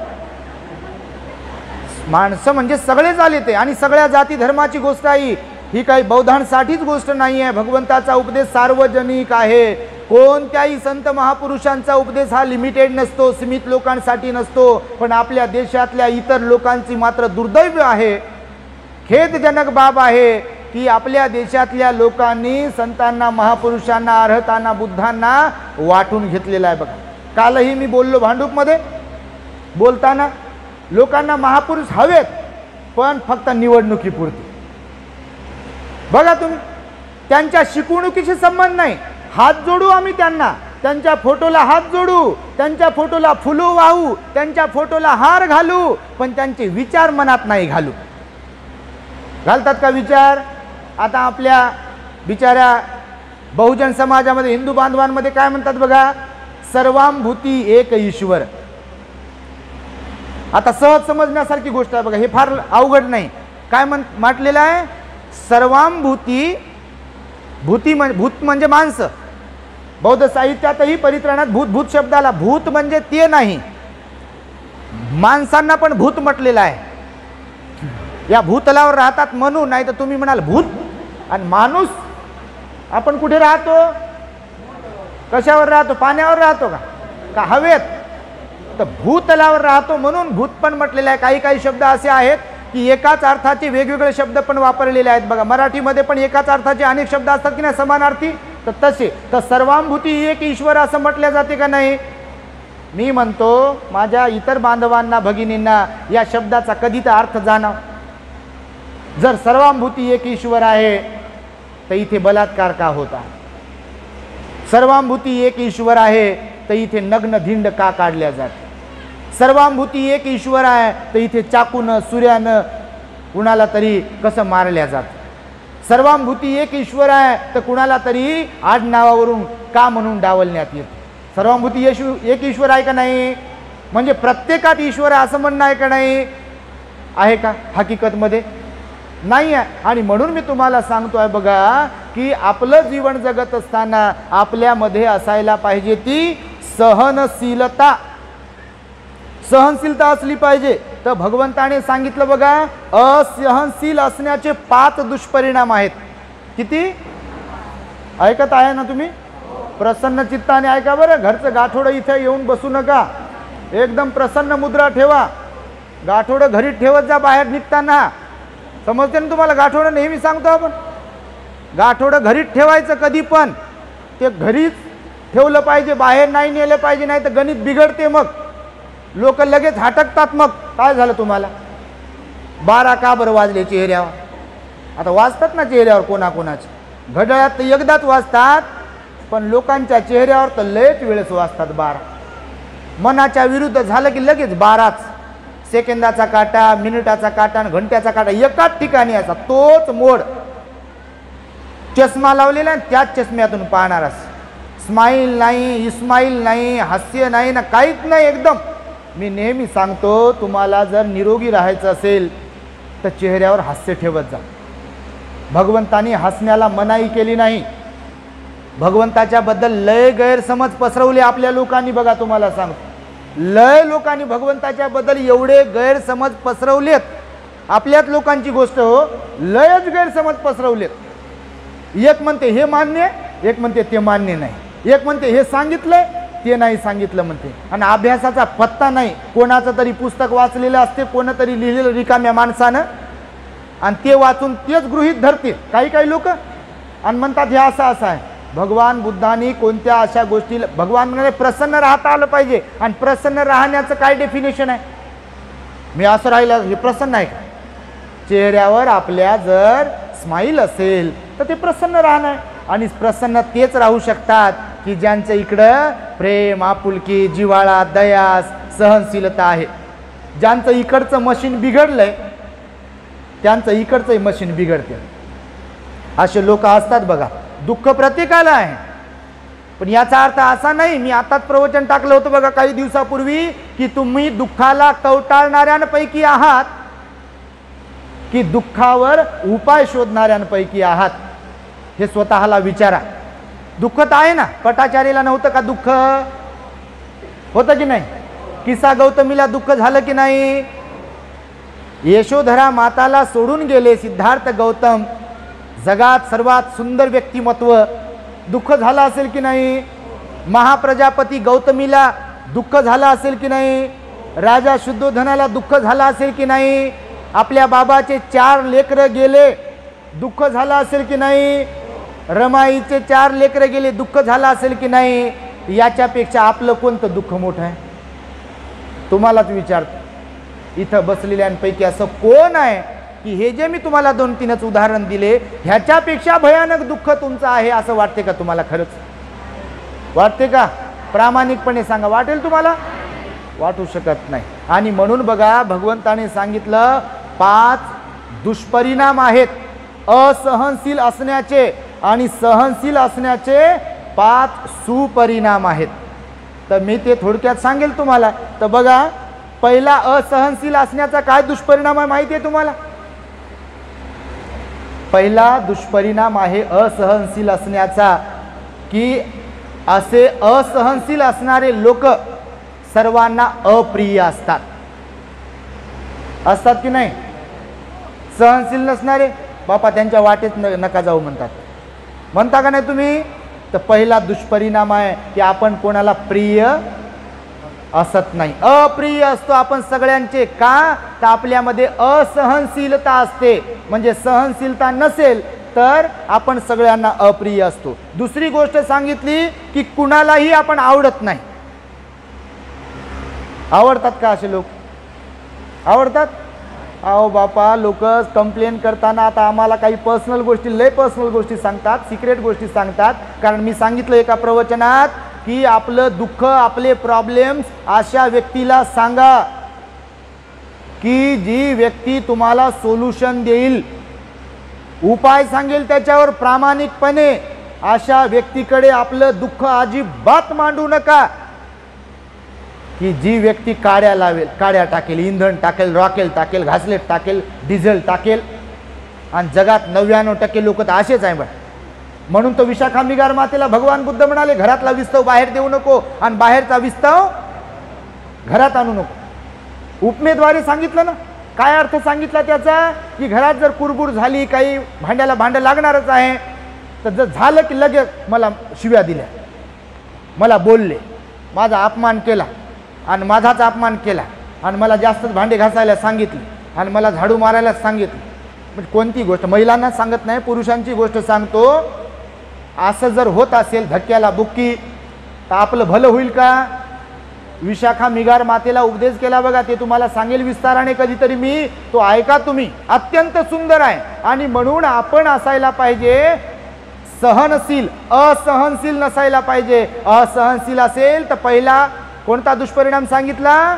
माणसं म्हणजे सगळेच आले ते, आणि सगळ्या जाती धर्माची गोष्ट आहे ही. काही बौद्धांसाठीच गोष्ट नाही आहे. भगवंताचा उपदेश सार्वजनिक आहे. कोणत्याही संत महापुरुषांचा उपदेश हा लिमिटेड नसतो, सीमित लोकांसाठी नसतो. पण आपल्या देशातल्या इतर लोकांची मात्र दुर्दैव आहे, खेदजनक बाब आहे की आपल्या देशातल्या लोकांनी संतांना, महापुरुषांना, अर्हतांना, बुद्धांना वाटून घेतलेला आहे बघा. कालही मी बोललो भांडूपमध्ये बोलताना, लोकांना महापुरुष हवेत पण फक्त निवडणुकीपुरती. बघा तुम्ही, त्यांच्या शिकवणुकीशी संबंध नाही. हात जोडू आम्ही त्यांना, त्यांच्या फोटोला हात जोडू, त्यांच्या फोटोला फुलं वाहू, त्यांच्या फोटोला हार घालू, पण त्यांचे विचार मनात नाही घालू. घालतात का विचार? आता आपल्या बिचाऱ्या बहुजन समाजामध्ये, हिंदू बांधवांमध्ये काय म्हणतात बघा, सर्वांभूती एक ईश्वर. आता सहज समजण्यासारखी गोष्ट आहे बघा, हे फार अवघड नाही. काय म्हटलेलं आहे, सर्वांभूती, भूत म्हणजे माणसं. बौद्ध साहित्यातही परित्राणात भूत शब्दाला, भूत म्हणजे ते नाही, माणसांना पण भूत म्हटलेलं आहे. या भूतलावर राहतात म्हणून, नाही तर तुम्ही म्हणाल भूत आणि माणूस. आपण कुठे राहतो, कशावर राहतो, पाण्यावर राहतो का हवेत? तर भूतलावर राहतो म्हणून भूत पण म्हटलेलं आहे. काही शब्द असे आहेत की एकाच अर्थाचे वेगवेगळे शब्द पण वापरलेले आहेत बघा. मराठीमध्ये पण एकाच अर्थाचे अनेक शब्द असतात की नाही समानार्थी, तर तसे. तर सर्वांभूती एक ईश्वर असं म्हटले जाते का नाही? मी म्हणतो माझ्या इतर बांधवांना, भगिनींना या शब्दाचा कधी तर अर्थ जाणव. जर सर्वांभूती एक ईश्वर आहे तर इथे बलात्कार का होता? सर्वांभूती एक ईश्वर आहे तर इथे नग्न धिंड का काढल्या जाते? सर्वांभूती एक ईश्वर आहे तर इथे चाकूनं, सूर्यानं कुणाला तरी कसं मारल्या जातं? सर्वांभूती एक ईश्वर आहे तर कुणाला तरी आडनावावरून का म्हणून डावलण्यात येतं? सर्वांभूती एक ईश्वर आहे का नाही? म्हणजे प्रत्येकात ईश्वर आहे असं म्हणणं आहे का नाही? आहे का हकीकतमध्ये? नाही आहे. आणि म्हणून मी तुम्हाला सांगतोय बघा की आपलं जीवन जगत असताना आपल्यामध्ये असायला पाहिजे ती सहनशीलता. सहनशीलता असली पाहिजे. तर भगवंताने सांगितलं बघा, असहनशील असण्याचे 5 दुष्परिणाम आहेत. किती ऐकत आहे ना तुम्ही? प्रसन्न चित्ताने ऐका बरं. घरचं गाठोडं इथे येऊन बसू नका, एकदम प्रसन्न मुद्रा ठेवा. गाठोडं घरी ठेवत जा बाहेर निघताना. समजते ना तुम्हाला? गाठोडं नेहमी सांगतो आपण, गाठोडं घरीच ठेवायचं कधी पण. ते घरीच ठेवलं पाहिजे, बाहेर नाही नेलं पाहिजे, नाही तर गणित बिघडते. मग लोक लगेच हटकतात. मग काय झालं तुम्हाला? 12 का बरं वाजले चेहऱ्यावर? आता वाजतात ना चेहऱ्यावर कोणाकोणाचे, घड्याळात तर एकदाच वाजतात. पण लोकांच्या चेहऱ्यावर तर लयच वेळेस वाजतात 12. मनाच्या विरुद्ध झालं की लगेच 12च. सेकंदाचा काटा, मिनिटाचा काटा आणि घंट्याचा काटा एकाच ठिकाणी असा, तोच मोड. चष्मा लावलेला त्याच चष्म्यातून पाहणारच. स्माईल नाही, इस्माईल नाही, हास्य नाही ना, काहीच नाही एकदम. मी नेहमी सांगतो, तुम्हाला जर निरोगी राहायचं असेल तर चेहऱ्यावर हास्य ठेवत जा. भगवंतानी हसण्याला मनाई केली नाही. भगवंताच्या बद्दल लय गैरसमज पसरवले आपल्या लोकांनी. बघा तुम्हाला सांगतो, लय लोकांनी भगवंताच्या बद्दल एवढे गैरसमज पसरवलेत. आपल्याच लोकांची गोष्ट हो, लयच गैरसमज पसरवलेत. एक म्हणते हे मान्य, एक म्हणते ते मान्य नाही, एक म्हणते हे सांगितलंय ते नाही सांगितलं म्हणते. आणि अभ्यासाचा पत्ता नाही. कोणाचं तरी पुस्तक वाचलेलं असते, कोणतरी लिहिलेलं रिकाम्या माणसानं, आणि ते वाचून तेच गृहीत धरते काही काही लोक, आणि म्हणतात हे असं असं आहे. भगवान बुद्धांनी कोणत्या अशा गोष्टीला, भगवान म्हणाले प्रसन्न राहता आलं पाहिजे. आणि प्रसन्न राहण्याचं काय डेफिनेशन आहे? मी असं राहिलं हे प्रसन्न आहे का? चेहऱ्यावर आपल्या जर स्माईल असेल तर ते प्रसन्न राहणार. आणि प्रसन्न तेच राहू शकतात की ज्यांचं इकडं प्रेम, आपुलकी, जिव्हाळा, दया, सहनशीलता आहे. ज्यांचं इकडचं मशीन बिघडलंय त्यांचं इकडचं मशीन बिघडते. असे लोक असतात बघा. दुःख प्रत्येकाला आहे, पण याचा अर्थ असा नाही, मी आताच प्रवचन टाकलं होतं बघा काही दिवसापूर्वी, की तुम्ही दुःखाला कवटाळणाऱ्यांपैकी आहात की दुःखावर उपाय शोधणाऱ्यांपैकी आहात. हे स्वतःला विचारा. दुःख तर आहे ना. पटाचारीला नव्हतं का दुःख? होतं की नाही? किसा गौतमीला दुःख झालं की नाही? यशोधरा माताला सोडून गेले सिद्धार्थ गौतम, जगात सर्वात सुंदर व्यक्तिमत्व. दुःख झालं असेल की नाही? महाप्रजापती गौतमीला दुःख झालं असेल की नाही? राजा शुद्धोधनाला दुःख झालं असेल की नाही? आपल्या बाबाचे 4 लेकरं गेले, दुःख झालं असेल की नाही? रमाईचे 4 लेकरं गेले, दुःख झालं असेल की नाही? याच्यापेक्षा आपलं कोणतं दुःख मोठं आहे? तुम्हालाच विचारतो. इथं बसलेल्यांपैकी असं कोण आहे की हे जे मी तुम्हाला 2-3च उदाहरण दिले ह्याच्यापेक्षा भयानक दुःख तुमचं आहे असं वाटते का तुम्हाला? खरंच वाटते का? प्रामाणिकपणे सांगा. वाटेल तुम्हाला? वाटू शकत नाही. आणि म्हणून बघा भगवंताने सांगितलं 5 दुष्परिणाम आहेत असहनशील असण्याचे, आणि सहनशील असण्याचे 5 सुपरिणाम आहेत. तर मी ते थोडक्यात सांगेल तुम्हाला. तर बघा, पहिला असहनशील असण्याचा काय दुष्परिणाम आहे माहिती आहे तुम्हाला? पहिला दुष्परिणाम आहे असहनशील असण्याचा, की असे असहनशील असणारे लोक सर्वांना अप्रिय असतात. असतात की नाही? सहनशील नसणारे बापा त्यांच्या वाटेत नका जाऊ म्हणतात. म्हणता का नाही तुम्ही? तर पहिला दुष्परिणाम आहे की आपण कोणाला प्रिय असत नाही, अप्रिय असतो आपण सगळ्यांचे. का? तर आपल्यामध्ये असहनशीलता असते. म्हणजे सहनशीलता नसेल तर आपण सगळ्यांना अप्रिय असतो. दुसरी गोष्ट सांगितली की कुणालाही आपण आवडत नाही. आवडतात का असे लोक? आवडतात? अहो बापा, लोक कंप्लेन करताना आता आम्हाला काही पर्सनल गोष्टी, लय पर्सनल गोष्टी सांगतात, सिक्रेट गोष्टी सांगतात. कारण मी सांगितलं एका प्रवचनात की आपलं दुःख, आपले प्रॉब्लेम्स अशा व्यक्तीला सांगा की जी व्यक्ती तुम्हाला सोल्युशन देईल, उपाय सांगेल त्याच्यावर प्रामाणिकपणे. अशा व्यक्तीकडे आपलं दुःख अजिबात मांडू नका. की जी व्यक्ती काड्या लावेल, काड्या टाकेल, इंधन टाकेल, रॉकेल टाकेल, घासलेट टाकेल, डिझेल टाकेल. आणि जगात 99% लोक तर असेच आहे. म्हणून तो विशाखा मिगार मातेला भगवान बुद्ध म्हणाले घरातला विस्तव बाहेर देऊ नको आणि बाहेरचा विस्तव घरात आणू नको. उपमेद्वारे सांगितलं ना. काय अर्थ सांगितला त्याचा? की घरात जर कुरबुर झाली, काही भांड्याला भांडं लागणारच आहे, तर जर झालं की लगेच मला शिव्या दिल्या, मला बोलले, माझा अपमान केला आणि माझाच अपमान केला, आणि मला जास्तच भांडे घासायला सांगितले, आणि मला झाडू मारायला सांगितलं. म्हणजे कोणती गोष्ट महिलांना सांगत नाही, पुरुषांची गोष्ट सांगतो. असं जर होत असेल धक्क्याला बुक्की, तर आपलं भलं होईल का? विशाखा मिगार मातेला उपदेश केला बघा, ते तुम्हाला सांगेल विस्ताराने कधीतरी मी, तो ऐका तुम्ही. अत्यंत सुंदर आहे. आणि म्हणून आपण असायला पाहिजे सहनशील, असहनशील नसायला पाहिजे. असहनशील असेल तर पहिला कोणता दुष्परिणाम सांगितला?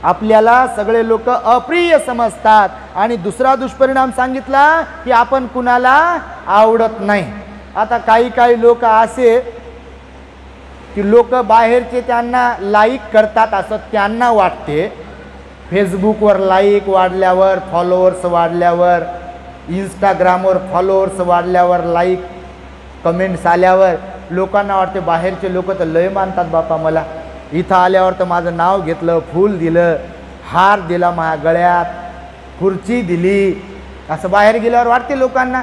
आपल्याला सगळे लोक अप्रिय समजतात. आणि दुसरा दुष्परिणाम सांगितला की आपण कुणाला आवडत नाही. आता काही लोक असे की लोक बाहेरचे त्यांना लाईक करतात असं त्यांना वाटते. फेसबुकवर लाईक वाढल्यावर, फॉलोअर्स वाढल्यावर, इंस्टाग्रामवर फॉलोअर्स वाढल्यावर, लाईक कमेंट्स आल्यावर लोकांना वाटते बाहेरचे लोक तर लय मानतात बापा मला. इथं आल्यावर तर माझं नाव घेतलं, फूल दिलं, हार दिला माझ्या गळ्यात, खुर्ची दिली, असं बाहेर गेल्यावर वाटते लोकांना.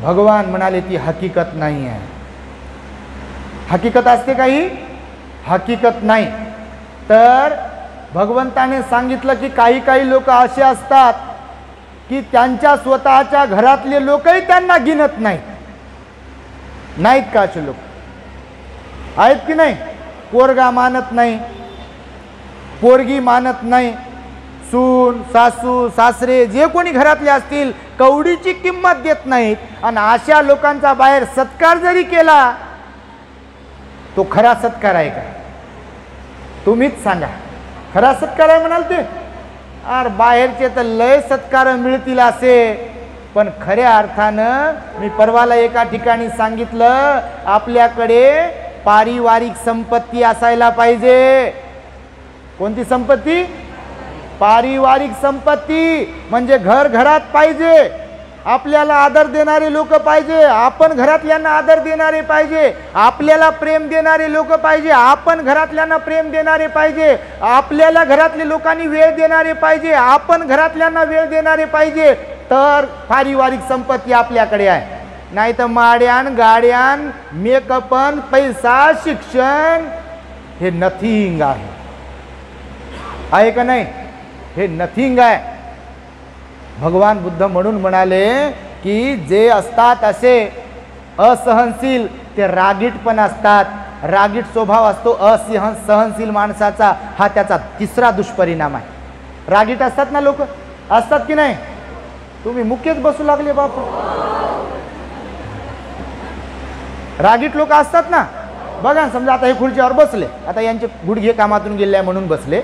भगवान म्हणाले ती हकीकत नाही आहे. हकीकत असते काही? हकीकत नाही. तर भगवंताने सांगितलं की काही लोक असे असतात की त्यांच्या स्वतःच्या घरातले लोकही त्यांना गिनत नाहीत का? असे लोक आहेत की नाही? पोरगा मानत नाही, पोरगी मानत नाही, सून, सासू, सासरे जे कोणी घरातले असतील कवडीची किंमत देत नाहीत. आणि अशा लोकांचा बाहेर सत्कार जरी केला तो खरा सत्कार आहे का? तुम्हीच सांगा. खरा सत्कार आहे म्हणाल ते? अरे बाहेरचे तर लय सत्कार मिळतील असे, पण खऱ्या अर्थानं मी परवाला एका ठिकाणी सांगितलं आपल्याकडे पारिवारिक संपत्ती असायला पाहिजे. कोणती संपत्ती? पारिवारिक संपत्ती. म्हणजे घरात पाहिजे, आपल्याला आदर देणारे लोक पाहिजे, आपण घरातल्यांना आदर देणारे पाहिजे, आपल्याला प्रेम देणारे लोक पाहिजे, आपण घरातल्यांना प्रेम देणारे पाहिजे, आपल्याला घरातले लोकांनी वेळ देणारे पाहिजे, आपण घरातल्यांना वेळ देणारे पाहिजे. तर पारिवारिक संपत्ती आपल्याकडे आहे. नाही तर माड्यान, गाड्यान, मेकअपन, पैसा, शिक्षण हे नथिंग आहे का नाही? हे नथिंग आहे. भगवान बुद्ध म्हणून म्हणाले की जे असतात असे असहनशील ते रागीट पण असतात. रागीट स्वभाव असतो असहनशील माणसाचा, हा त्याचा तिसरा दुष्परिणाम आहे. रागीट असतात ना लोक, असतात की नाही? तुम्ही मुख्यच बसू लागले बापू. रागीट लोक असतात ना. बघा समजा आता हे खुर्चीवर बसले, आता यांचे गुडघे कामातून गेले म्हणून बसले.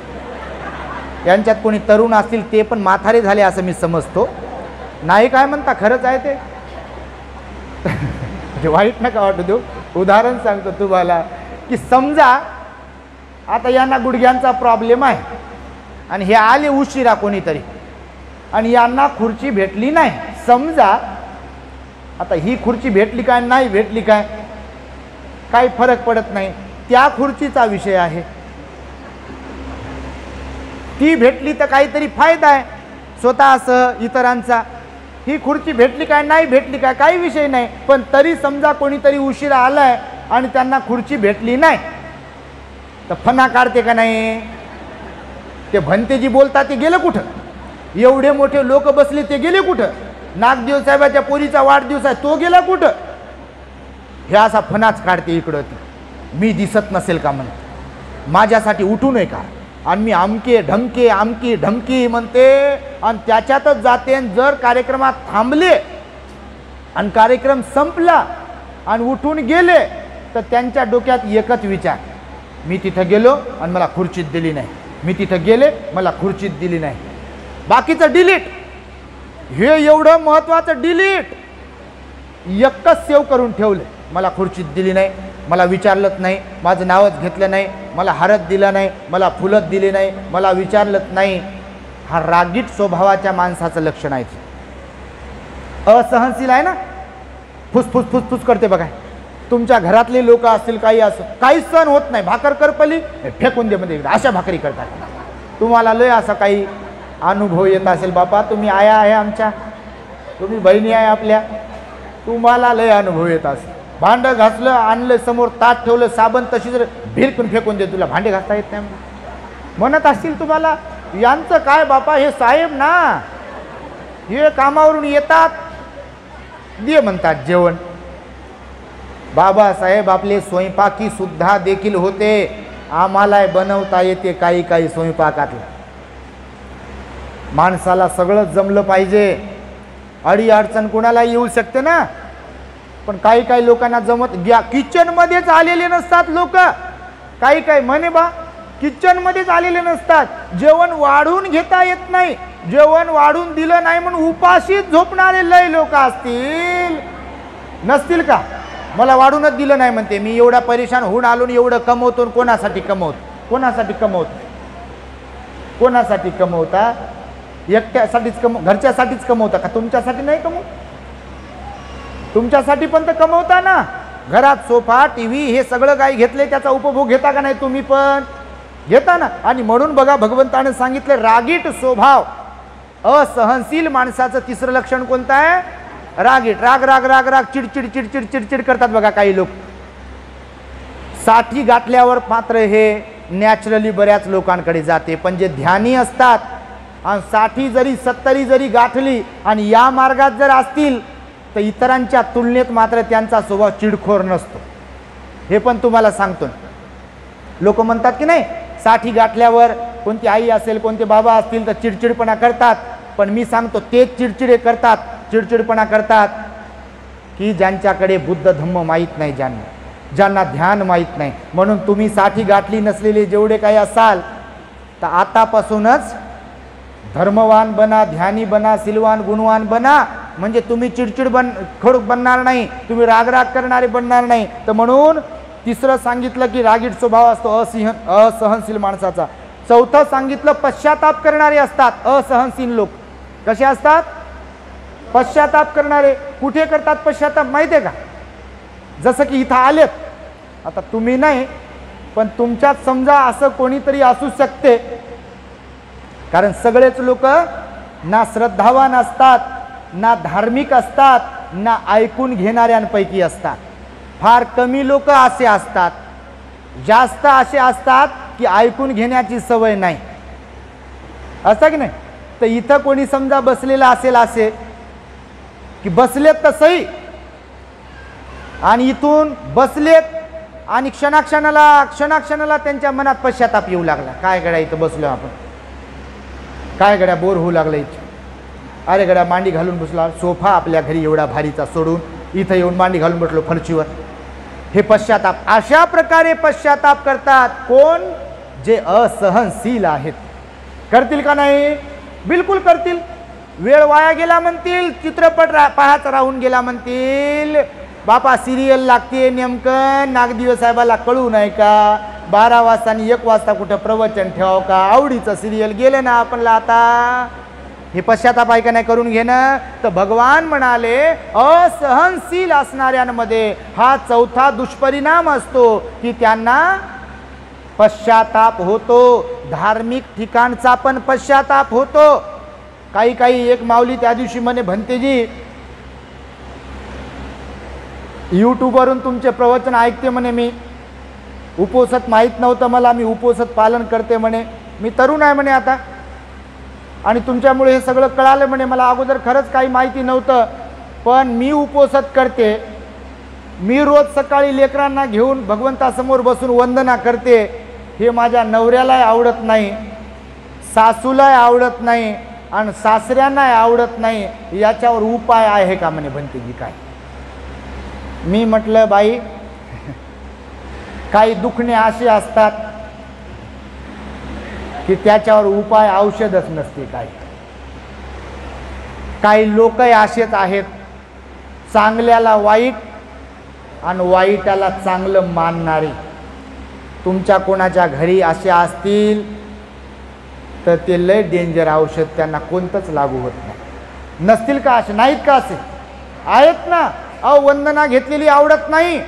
यांच्यात कोणी तरुण असतील ते पण म्हातारे झाले असं मी समजतो. नाही काय म्हणता, खरंच आहे ते. वाईट नका वाटू देऊ. उदाहरण सांगतो तुम्हाला की समजा आता यांना गुडघ्यांचा प्रॉब्लेम आहे आणि हे आले उशिरा कोणीतरी आणि यांना खुर्ची भेटली नाही. समजा आता ही खुर्ची भेटली काय नाही भेटली काय काही फरक पडत नाही, त्या खुर्चीचा विषय आहे. ती भेटली तर काहीतरी फायदा आहे स्वतःसह इतरांचा. ही खुर्ची भेटली काय नाही भेटली काय काही विषय नाही, पण तरी समजा कोणीतरी उशिरा आलाय आणि त्यांना खुर्ची भेटली नाही तर फना काढते का नाही? ते भंतेजी बोलतात ते गेलं कुठं? एवढे मोठे लोक बसले ते गेले कुठं? नागदेव साहेबाच्या पोरीचा वाढदिवस आहे तो गेला कुठं? हे असा फनाच काढते इकडं ती. मी दिसत नसेल का म्हणते, माझ्यासाठी उठू नये का? आणि मी आमके ढमके आमकी ढमकी म्हणते आणि त्याच्यातच जाते. जर कार्यक्रमात थांबले आणि कार्यक्रम संपला आणि उठून गेले तर त्यांच्या डोक्यात एकच विचार, मी तिथं गेलो आणि मला खुर्चीत दिली नाही, मी तिथं गेले मला खुर्चीत दिली नाही. बाकीचं डिलीट. हे एवढं महत्त्वाचं डिलीट एकच सेव्ह करून ठेवले, मला खुर्चीत दिली नाही, मला विचारलंच नाही, माझं नावच घेतलं नाही, मला हारत दिलं नाही, मला फुलत दिले नाही, मला विचारलंच नाही. हा रागीट स्वभावाच्या माणसाचं लक्षण आहे. असहनशील आहे ना, फुसफुस फुसफुस करते बघा. तुमच्या घरातले लोक असतील काही असं काही सण होत नाही, भाकर करपली फेकून दे मध्ये, अशा भाकरी करतात. तुम्हाला लय असा काही अनुभव येत असेल बापा, तुम्ही आया आहे आमच्या, तुम्ही बहिणी आहे आपल्या, तुम्हाला लय अनुभव येत असेल. भांडं घासलं, आणलं समोर, ताट ठेवलं, साबण तशी जर भिरकून फेकून दे, तुला भांडे घासता येत नाही म्हणत असतील तुम्हाला. यांचं काय बापा, हे साहेब ना, हे कामावरून येतात दे म्हणतात जेवण. बाबासाहेब आपले स्वयंपाकी सुद्धा देखील होते, आम्हाला बनवता येते काही स्वयंपाकातलं. माणसाला सगळं जमलं पाहिजे, अडी अडचण कोणाला येऊ शकते ना. पण काही काही लोकांना जमत किचन मध्येच आलेले नसतात लोक. काही म्हणे बा किचन मध्येच आलेले नसतात. जेवण वाढून घेता येत नाही, जेवण वाढून दिलं नाही म्हणून उपाशीच झोपणारे लय लोक असतील नसतील का? मला वाढूनच दिलं नाही म्हणते, मी एवढा परेशान होऊन आलो, एवढं कमवतो, कोणासाठी कमवतो? कोणासाठी कमवतो? कोणासाठी कमवता? एकट्यासाठीच घरच्यासाठीच कमवता का? तुमच्यासाठी नाही कमवत? तुमच्यासाठी पण तर कमवता ना. घरात सोफा टीव्ही हे सगळं काही घेतले, त्याचा उपभोग घेता का नाही? तुम्ही पण घेता ना. आणि म्हणून बघा भगवंताने सांगितलं रागीट स्वभाव, असहनशील माणसाचं तिसरं लक्षण कोणतं आहे? रागीट. राग राग राग राग चिडचिड चिडचिड चिडचिड करतात बघा काही लोक. 60 गाठल्यावर मात्र हे नॅचरली बऱ्याच लोकांकडे जाते. पण जे ध्यानी असतात आणि 60 जरी 70 जरी गाठली आणि या मार्गात जर असतील तर इतरांच्या तुलनेत मात्र त्यांचा स्वभाव चिडखोर नसतो. हे पण तुम्हाला सांगतो. लोक म्हणतात की नाही 60 गाठल्यावर कोणती आई असेल कोणते बाबा असतील तर चिडचिडपणा करतात. पण मी सांगतो तेच चिडचिडपणा करतात की ज्यांच्याकडे बुद्ध धम्म माहीत नाही, ज्यांना ध्यान माहीत नाही. म्हणून तुम्ही 60 गाठली नसलेले जेवढे काही असाल तर आतापासूनच धर्मवान बना, ध्यानी बना, सिलवान गुणवान बना. म्हणजे तुम्ही चिडचिड खोड बनणार नाही, तुम्ही रागराग करणारे बनणार नाही. तर म्हणून तिसरं सांगितलं की रागीट स्वभाव असतो असहनशील माणसाचा. चौथं सांगितलं पश्चाताप करणारे असतात असहनशील लोक. कसे असतात? पश्चाताप करणारे. कुठे करतात पश्चाताप माहिती आहे का? जसं की इथं आलेत, आता तुम्ही नाही पण तुमच्यात समजा असं कोणीतरी असू शकते, कारण सगळेच लोक ना श्रद्धावान असतात, ना धार्मिक असतात, ना ऐकून घेणाऱ्यांपैकी असतात. फार कमी लोक असे असतात, जास्त असे असतात की ऐकून घेण्याची सवय नाही. असं की नाही? तर इथं कोणी समजा बसलेला असेल असे की बसलेत तर सही, आणि इथून बसलेत आणि क्षणाक्षणाला त्यांच्या मनात पश्चाताप येऊ लागला. काय गड्या इथं बसलो आपण, काय गड्या बोर होऊ लागलं इथे, अरे गड्या मांडी घालून बसला, सोफा आपल्या घरी एवढा भारीचा सोडून इथं येऊन मांडी घालून बसलो फरशीवर. हे पश्चाताप. अशा प्रकारे पश्चाताप करतात कोण? जे असहनशील आहेत. करतील का नाही? बिलकुल करतील. वेळ वाया गेला म्हणतील, चित्रपट पाहायचा राहून गेला म्हणतील, बापा सिरियल लागते नेमकं नागदिवे साहेबाला कळू नाही का? 12 वाजता आणि 1 वाजता कुठं प्रवचन ठेवाव का? आवडीचं सिरियल गेलं ना आपणला आता. हे पश्चाताप आहे का नाही करून घेणं? तर भगवान म्हणाले असहनशील असणाऱ्यांमध्ये हा चौथा दुष्परिणाम असतो की त्यांना पश्चाताप होतो. धार्मिक ठिकाणचा पण पश्चाताप होतो. काही एक माऊली त्या दिवशी म्हणे भंतेजी यूट्यूबवरून तुमचे प्रवचन ऐकते म्हणे, मी उपोषत माहीत नव्हतं मला, मी उपोषत पालन करते म्हणे, मी तरुण आहे म्हणे आता, आणि तुमच्यामुळे हे सगळं कळालं म्हणे. मला अगोदर खरंच काही माहिती नव्हतं, पण मी उपोषत करते. मी रोज सकाळी लेकरांना घेऊन भगवंतासमोर बसून वंदना करते. हे माझ्या नवऱ्यालाही आवडत नाही, सासूलाही आवडत नाही आणि सासऱ्यांनाही आवडत नाही. याच्यावर उपाय आहे का म्हणे भंतेजी काय? मी म्हटलं बाई काही दुखणे असे असतात की त्याच्यावर उपाय औषधच नसते. काही लोकही असेच आहेत, चांगल्याला वाईट आणि वाईटाला चांगलं मानणारे. तुमच्या कोणाच्या घरी असे असतील तर ते लय डेंजर औषध, त्यांना कोणतंच लागू होत नाही. नसतील का असे? नाहीत का असे? आहेत ना. वंदना घेतलेली आवडत नाही.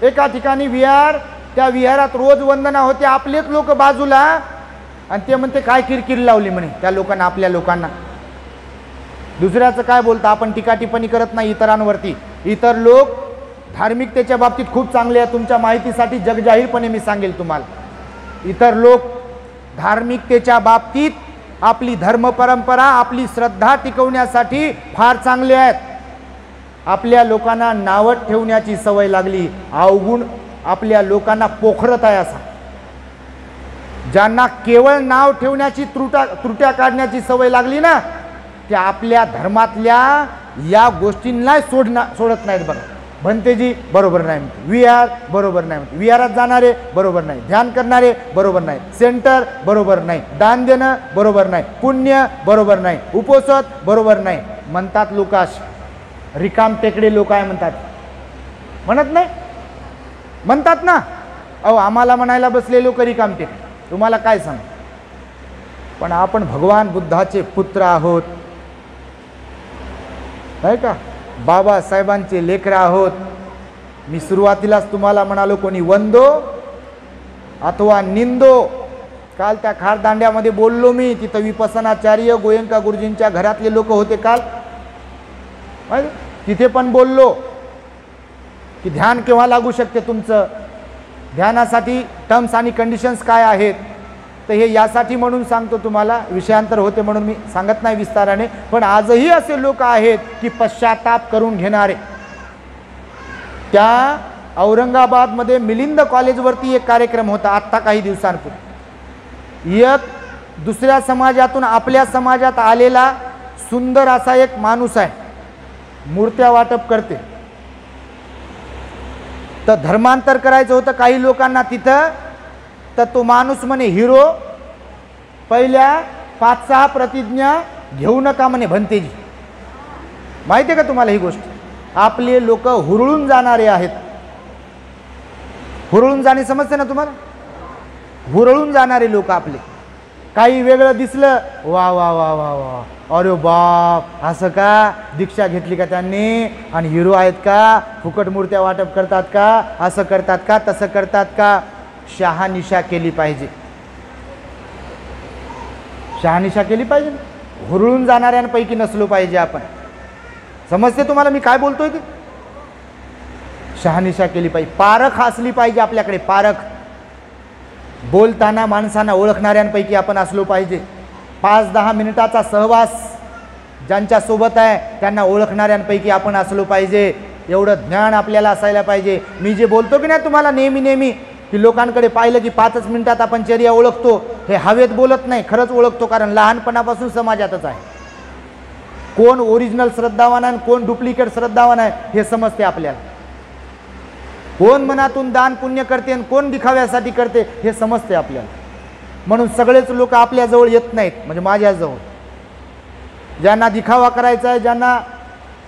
एका ठिकाणी विहार, त्या विहारात रोज वंदना होते, आपलेच लोक बाजूला, आणि ते म्हणते काय किरकिर लावली म्हणे त्या लोकांना, आपल्या लोकांना. दुसऱ्याचं काय बोलता आपण? टीका टिप्पणी करत नाही इतरांवरती. इतर लोक धार्मिकतेच्या बाबतीत खूप चांगले आहेत. तुमच्या माहितीसाठी जगजाहीरपणे मी सांगेल तुम्हाला, इतर लोक धार्मिकतेच्या बाबतीत आपली धर्म परंपरा, आपली श्रद्धा टिकवण्यासाठी फार चांगले आहेत. आपल्या लोकांना नावत ठेवण्याची सवय लागली, अवगुण आपल्या लोकांना पोखरत आहे असा. ज्यांना केवळ नाव ठेवण्याची त्रुट्या काढण्याची सवय लागली ना, ते आपल्या धर्मातल्या या गोष्टींना सोडत नाहीत बघा. भंतेजी बरोबर नाही म्हणते, विहार बरोबर नाही म्हणते, विहारात जाणारे बरोबर नाही, ध्यान करणारे बरोबर नाही, सेंटर बरोबर नाही, दान देणं बरोबर नाही, पुण्य बरोबर नाही, उपोषण बरोबर नाही म्हणतात लोक. रिकाम टेकडे लोक आहे म्हणतात, म्हणत नाही, म्हणतात ना. अहो आम्हाला म्हणायला बसले लोक रिकाम टेकडे, तुम्हाला काय सांग. पण आपण भगवान बुद्धाचे पुत्र आहोत, नाही का, बाबासाहेबांचे लेकर आहोत. मी सुरुवातीलाच तुम्हाला म्हणालो, कोणी वंदो अथवा निंदो. काल त्या खारदांड्यामध्ये बोललो मी, तिथं विपसनाचार्य गोयंका गुरुजींच्या घरातले लोक होते काल, तिथे पण बोललो की ध्यान केव्हा लागू शकते तुमचं, ध्यानासाठी टर्म्स आणि कंडिशन्स काय आहेत. तर हे यासाठी म्हणून सांगतो तुम्हाला, विषयांतर होते म्हणून मी सांगत नाही विस्ताराने. पण आजही असे लोक आहेत की पश्चाताप करून घेणारे. त्या औरंगाबादमध्ये मिलिंद कॉलेजवरती एक कार्यक्रम होता आत्ता काही दिवसांपूर्वी. एक दुसऱ्या समाजातून आपल्या समाजात आलेला सुंदर असा एक माणूस आहे, मूर्त्या वाटप करते. तर धर्मांतर करायचं होतं काही लोकांना तिथं. तर तो माणूस म्हणे, हिरो पहिल्या 5-6 प्रतिज्ञा घेऊ नका म्हणे भंतेजी. माहिती आहे का तुम्हाला ही गोष्ट. आपले लोक हुरळून जाणारे आहेत. हुरळून जाणे समजते ना तुम्हाला, हुरळून जाणारे लोक आपले. काही वेगळं दिसलं, वा वा वा वा वा, अरे बाप, असं का, दीक्षा घेतली का त्यांनी, आणि हिरो आहेत का, फुकट मूर्त्या वाटप करतात का, असं करतात का, तसं करतात का. शहानिशा केली पाहिजे, शहानिशा केली पाहिजे. हुरळून जाणाऱ्यांपैकी नसलो पाहिजे आपण. समजते तुम्हाला मी काय बोलतोय ते. शहानिशा केली पाहिजे, पारख असली पाहिजे आपल्याकडे, पारख. बोलताना माणसांना ओळखणाऱ्यांपैकी आपण असलो पाहिजे. 5-10 मिनिटाचा सहवास ज्यांच्यासोबत आहे त्यांना ओळखणाऱ्यांपैकी आपण असलो पाहिजे. एवढं ज्ञान आपल्याला असायला पाहिजे. मी जे बोलतो की नाही तुम्हाला नेहमी की लोकांकडे पाहिलं की 5 मिनिटात आपण चर्या ओळखतो, हे हवेत बोलत नाही, खरंच ओळखतो. कारण लहानपणापासून समाजातच आहे. कोण ओरिजिनल श्रद्धावान आहे, कोण डुप्लिकेट श्रद्धावान आहे हे समजते आपल्याला. कोण मनातून दान पुण्य करते आणि कोण दिखाव्यासाठी करते हे समजते आपल्याला. म्हणून सगळेच लोक आपल्याजवळ येत नाहीत, म्हणजे माझ्याजवळ. ज्यांना दिखावा करायचा आहे, ज्यांना,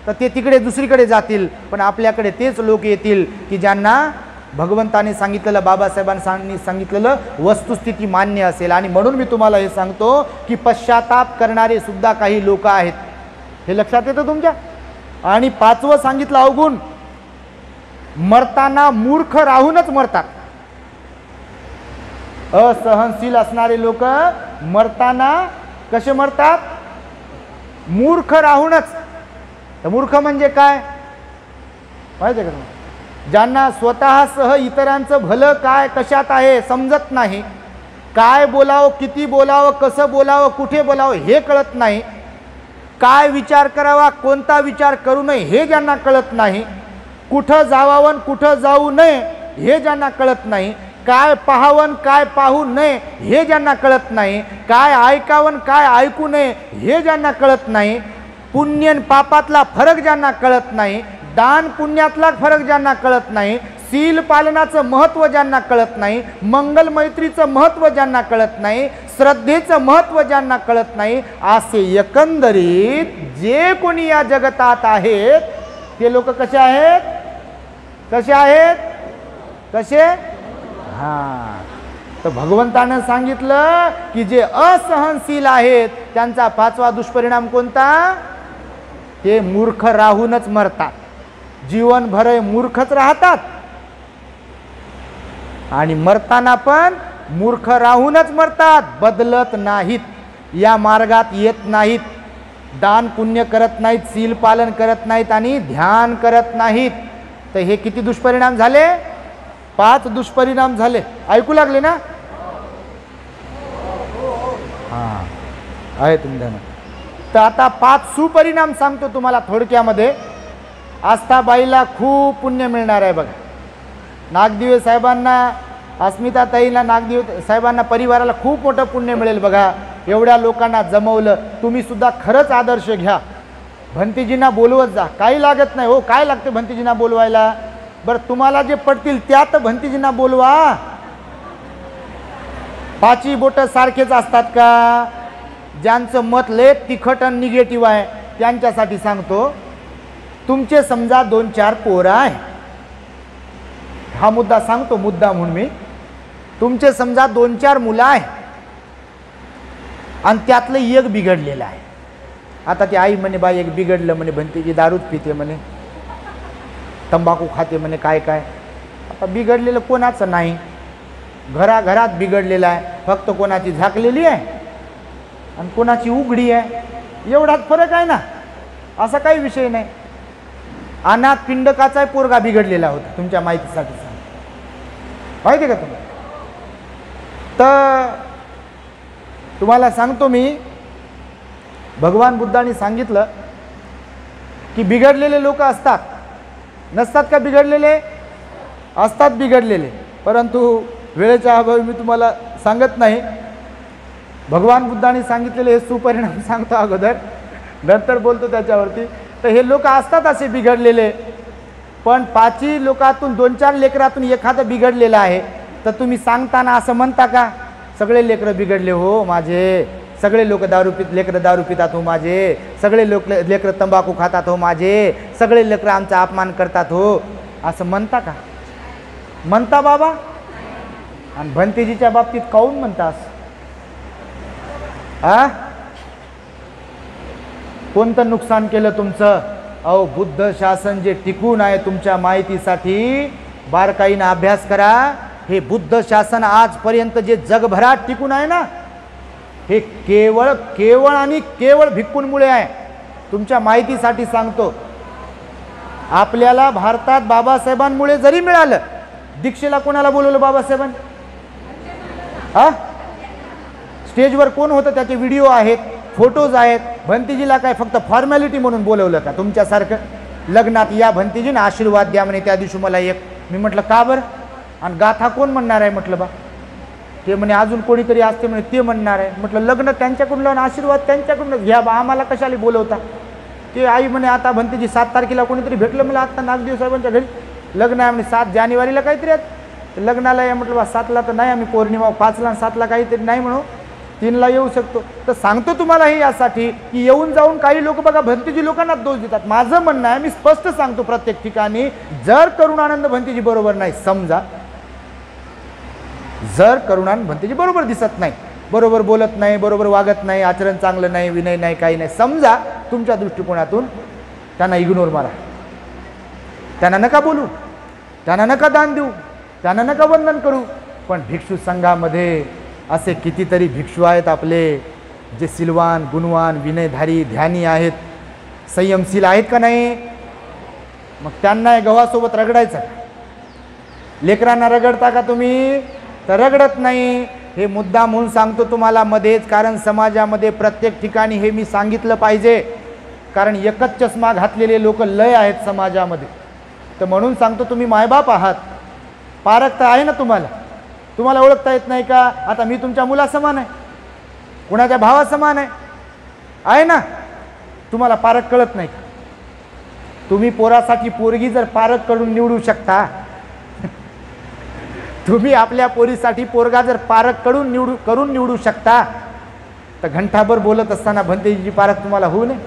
तर ते तिकडे दुसरीकडे जातील. पण आपल्याकडे तेच लोक येतील की ज्यांना भगवंताने सांगितलेलं, बाबासाहेबांनी सांगितलेलं वस्तुस्थिती मान्य असेल. आणि म्हणून मी तुम्हाला हे सांगतो की पश्चाताप करणारे सुद्धा काही लोक आहेत, हे लक्षात येतं तुमच्या. आणि 5वं सांगितलं अवगुण, मरताना मूर्ख राहूनच मरतात. असहनशील असणारे लोक मरताना कसे मरतात, मूर्ख राहूनच. तर मूर्ख म्हणजे काय माहिती आहे का तुम्हाला. ज्यांना स्वतःसह इतरांचं भलं काय कशात आहे समजत नाही, काय बोलावं, किती बोलावं, कसं बोलावं, कुठे बोलावं हे कळत नाही, काय विचार करावा, कोणता विचार करू नये हे ज्यांना कळत नाही, कुठं जावावं कुठं जाऊ नये हे ज्यांना कळत नाही, काय पाहावं काय पाहू नये हे ज्यांना कळत नाही, काय ऐकावं काय ऐकू नये हे ज्यांना कळत नाही, पुण्य आणि पापातला फरक ज्यांना कळत नाही, दान पुण्यातला फरक ज्यांना कळत नाही, शील पालनाचं महत्त्व ज्यांना कळत नाही, मंगल मैत्रीचं महत्त्व ज्यांना कळत नाही, श्रद्धेचं महत्त्व ज्यांना कळत नाही, असे एकंदरीत जे कोणी या जगतात आहेत ते लोक कसे आहेत, कसे आहेत, कसे. हां, तर भगवंतानं सांगितलं की जे असहनशील आहेत त्यांचा 5वा दुष्परिणाम कोणता, ते मूर्ख राहूनच मरतात. जीवनभर मूर्खच राहतात आणि मरताना पण मूर्ख राहूनच मरतात, बदलत नाहीत, या मार्गात येत नाहीत, दान पुण्य करत नाहीत, शील पालन करत नाहीत आणि ध्यान करत नाहीत. तर हे किती दुष्परिणाम झाले, 5 दुष्परिणाम झाले. ऐकू लागले ना. हां, आहे तुमच्या. तर आता 5 सुपरिणाम सांगतो तुम्हाला थोडक्यामध्ये. आस्थाबाईला खूप पुण्य मिळणार आहे बघा. नागदिवे साहेबांना, अस्मिताताईला, नागदिवे साहेबांना, परिवाराला खूप मोठं पुण्य मिळेल बघा. एवढ्या लोकांना जमवलं. तुम्ही सुद्धा खरंच आदर्श घ्या. भंतेजींना बोलवत जा, काही लागत नाही हो. काय लागते भंतेजींना बोलवायला? बरं तुम्हाला जे पडतील त्यात भंतेजींना बोलवा. पाची बोट सारखेच असतात का? ज्यांचं मत लय तिखट आणि निगेटिव्ह आहे त्यांच्यासाठी सांगतो. तुमचे समजा 2-4 पोरं आहे, हा मुद्दा सांगतो मुद्दा म्हणून मी. तुमचे समजा 2-4 मुलं आहे आणि त्यातलं एक बिघडलेलं आहे. आता ती आई म्हणे बाई एक बिघडलं म्हणे, भंतेजी दारूच पिते म्हणे, तंबाखू खाते म्हणे, काय काय. आता बिघडलेलं कोणाचं नाही, घराघरात बिघडलेलं आहे. फक्त कोणाची झाकलेली आहे आणि कोणाची उघडी आहे, एवढाच फरक आहे ना. असा काही विषय नाही. अनाथ पिंडकाचा पोरगा बिघडलेला होता, तुमच्या माहितीसाठी सांग, माहिती का तुम्हाला? तर तुम्हाला सांगतो मी, भगवान बुद्धांनी सांगितलं की बिघडलेले लोक असतात, नसतात का? बिघडलेले असतात, बिघडलेले. परंतु वेळेच्या अभावी मी तुम्हाला सांगत नाही. भगवान बुद्धांनी सांगितलेले हे सुपरिणाम सांगतो अगोदर, नंतर बोलतो त्याच्यावरती. तर हे लोक असतात असे बिघडलेले, पण 5 लोकातून 2-4 लेकरातून एखादं बिघडलेलं आहे. तर तुम्ही सांगताना असं म्हणता का सगळे लेकरं बिघडले हो माझे, सगळे लोक लेकरं दारू पितात हो माझे, सगळे लेकरं तंबाखू खातात हो माझे, सगळे लेकरं आमचा अपमान करतात हो, असं म्हणता का? म्हणता बाबा? आणि भंतेजीच्या बाबतीत काऊन म्हणतास? कोणतं नुकसान केलं तुमचं? अहो बुद्ध शासन जे टिकून आहे, तुमच्या माहितीसाठी बारकाईनं अभ्यास करा. हे बुद्ध शासन आजपर्यंत जे जगभरात टिकून आहे ना, हे केवळ केवळ आणि केवळ भिक्खूंमुळे आहे. तुमच्या माहितीसाठी सांगतो, आपल्याला भारतात बाबासाहेबांमुळे जरी मिळालं, दीक्षेला कोणाला बोलवलं बाबासाहेबांनी? स्टेजवर कोण होतं त्याचे व्हिडिओ आहेत, फोटोज आहेत. भंतेजीला काय फक्त फॉर्मॅलिटी म्हणून बोलवलं का? तुमच्यासारखं लग्नात या भंतेजीने आशीर्वाद द्या म्हणे त्या दिवशी मला एक. मी म्हटलं का बरं? आणि गाथा कोण म्हणणार आहे म्हटलं बा? ते म्हणे अजून कोणीतरी असते म्हणे ते म्हणणार आहे. म्हटलं लग्न त्यांच्याकडून लावून आशीर्वाद त्यांच्याकडूनच घ्या बा, आम्हाला कशाला बोलवता? ते आई म्हणे आता भंतेजी 7 तारखेला कोणीतरी भेटलं मला आता नागदेव साहेबांच्या घरी, लग्न आहे म्हणे 7 जानेवारीला काहीतरी आहेत लग्नाला आहे. म्हटलं बा 7ला तर नाही, आम्ही पौर्णिमा 5ला 7ला काहीतरी नाही म्हणू, 3ला येऊ शकतो. तर सांगतो तुम्हाला हे यासाठी की येऊन जाऊन काही लोक बघा भंतेजी लोकांना दोष देतात. माझं म्हणणं आहे, मी स्पष्ट सांगतो प्रत्येक ठिकाणी, जर करुणानंद भंतेजी बरोबर नाही, समजा जर करुणानंद भंतेजी बरोबर दिसत नाही, बरोबर बोलत नाही, बरोबर वागत नाही, आचरण चांगलं नाही, विनय नाही, काही नाही, समजा तुमच्या दृष्टिकोनातून, त्यांना इग्नोर मारा, त्यांना नका बोलू, त्यांना नका दान देऊ, त्यांना नका वंदन करू. पण भिक्षू संघामध्ये असे कितीतरी भिक्षू आहेत आपले जे सिलवान, गुणवान, विनयधारी, ध्यानी आहेत, संयमशील आहेत का नाही? मग त्यांना गव्हासोबत रगडायचं. लेकरांना रगडता का तुम्ही? तर रगडत नाही. हे मुद्दा म्हणून सांगतो तुम्हाला मध्येच, कारण समाजामध्ये प्रत्येक ठिकाणी हे मी सांगितलं पाहिजे, कारण एकच चष्मा घातलेले लोक लय आहेत समाजामध्ये. तर म्हणून सांगतो, तुम्ही मायबाप आहात, पारख तर आहे ना तुम्हाला, तुम्हाला ओळखता येत नाही का? आता मी तुमच्या मुलासमान आहे, कुणाच्या भावासमान आहे ना, तुम्हाला पारख कळत नाही का? तुम्ही पोरासाठी पोरगी जर पारख कडून निवडू शकता, तुम्ही आपल्या पोरीसाठी पोरगा जर पारख कडून निवडू शकता, तर घंटाभर बोलत असताना भंतेजीची पारख तुम्हाला होऊ नये?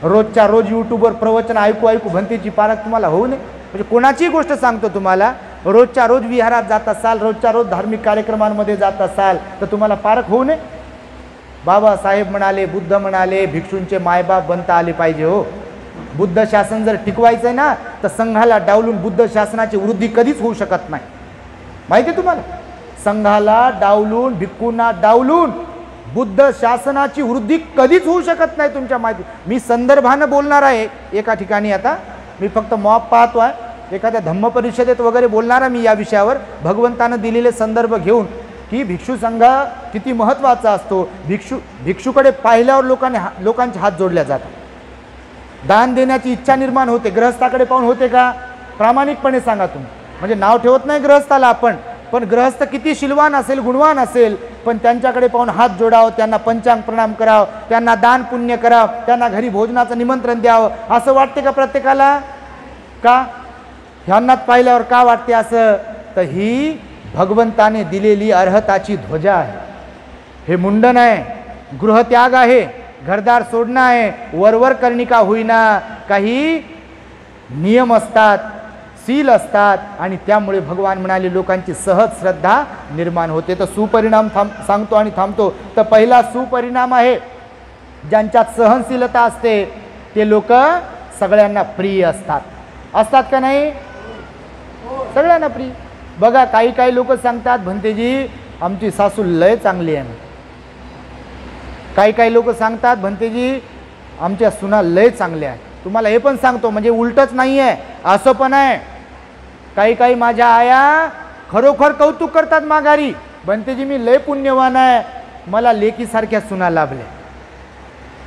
रोजच्या रोज यूट्यूबवर प्रवचन ऐकू भंतेजीची पारख तुम्हाला होऊ नये? म्हणजे कोणाची गोष्ट सांगतो तुम्हाला, रोजच्या रोज विहारात जात असाल, रोजच्या रोज धार्मिक कार्यक्रमांमध्ये जात असाल, तर तुम्हाला पारख होऊ नये? बाबासाहेब म्हणाले, बुद्ध म्हणाले, भिक्षूंचे मायबाप बनता आले पाहिजे हो. बुद्ध शासन जर टिकवायचं आहे ना, तर संघाला डावलून बुद्ध शासनाची वृद्धी कधीच होऊ शकत नाही. माहिती आहे तुम्हाला? संघाला डावलून, भिक्खूंना डावलून बुद्ध शासनाची वृद्धी कधीच होऊ शकत नाही. तुमच्या माहिती, मी संदर्भानं बोलणार आहे एका ठिकाणी. आता मी फक्त मॉप पाहतो आहे, एखाद्या धम्म परिषदेत वगैरे बोलणार आहे मी या विषयावर, भगवंतानं दिलेले संदर्भ घेऊन, की भिक्षू संघ किती महत्त्वाचा असतो. भिक्षूकडे पाहिल्यावर लोकांचे हात जोडल्या जातात, दान देण्याची इच्छा निर्माण होते. गृहस्थाकडे पाहून होते का? प्रामाणिकपणे सांगा तुम्ही. म्हणजे नाव ठेवत नाही गृहस्थाला आपण, पण गृहस्थ किती शिलवान असेल, गुणवान असेल, पण त्यांच्याकडे पाहून हात जोडावं, त्यांना पंचांग प्रणाम करावं, त्यांना दान पुण्य करावं, त्यांना घरी भोजनाचं निमंत्रण द्यावं असं वाटते का प्रत्येकाला? का ह्यांनाच पाहिल्यावर का वाटते असं? तर ही भगवंताने दिलेली अर्हताची ध्वजा आहे. हे मुंडन आहे, गृहत्याग आहे, घरदार सोडणं आहे, वरवर कर्णिका होईना. काही नियम असतात, सील असतात आणि त्यामुळे भगवान म्हणाले लोकांची सहज श्रद्धा निर्माण होते. तर सुपरिणाम सांगतो आणि थांबतो. तर पहिला सुपरिणाम आहे, ज्यांच्यात सहनशीलता असते ते लोक सगळ्यांना प्रिय असतात. असतात का नाही? सगळ्यांना प्रिय. बघा काही लोक सांगतात भंतेजी आमची सासू लय चांगली आहे. काही लोक सांगतात भंतेजी आमच्या सुना लय चांगल्या आहे. तुम्हाला हे पण सांगतो म्हणजे उलटच नाही आहे, असं पण आहे. काही माझ्या आया खरोखर कौतुक करतात माघारी, भंतेजी मी लय पुण्यवान आहे, मला लेकीसारख्या सुना लाभल्या.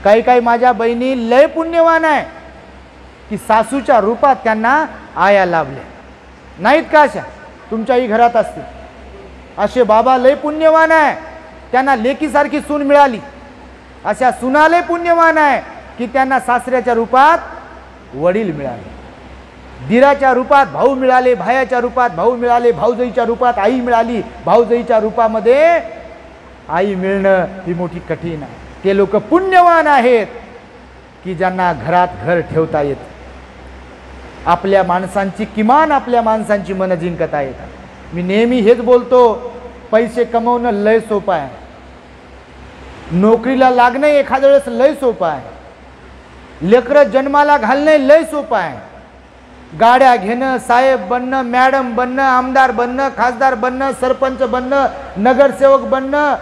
काही माझ्या बहिणी लय पुण्यवान आहे की सासूच्या रूपात त्यांना आया लाभल्या. नाहीत का अशा? तुमच्याही घरात असतील असे बाबा लय पुण्यवान आहे, त्यांना लेकीसारखी सून मिळाली. अशा सुना लय पुण्यवान आहे की त्यांना सासऱ्याच्या रूपात वडील मिळाले, दिराच्या रूपात भाऊ मिळाले, भायाच्या रूपात भाऊ मिळाले, भाऊजाईच्या रूपात आई मिळाली. भाऊजाईच्या रूपामध्ये आई मिळणं ही मोठी कठीण आहे. ते लोक पुण्यवान आहेत की ज्यांना घरात घर ठेवता येत, आपल्या माणसांची किमान आपल्या माणसांची मन जिंकता येतात. मी नेहमी हेच बोलतो, पैसे कमवणं लय सोपं आहे, नोकरीला लागणं एखाद्या वेळेस लय सोपं आहे, लेकरं जन्माला घालणे लय सोपं आहे, गाड्या घेणं, साहेब बनणं, मॅडम बनणं, आमदार बनणं, खासदार बनणं, सरपंच बनणं, नगरसेवक बनणं,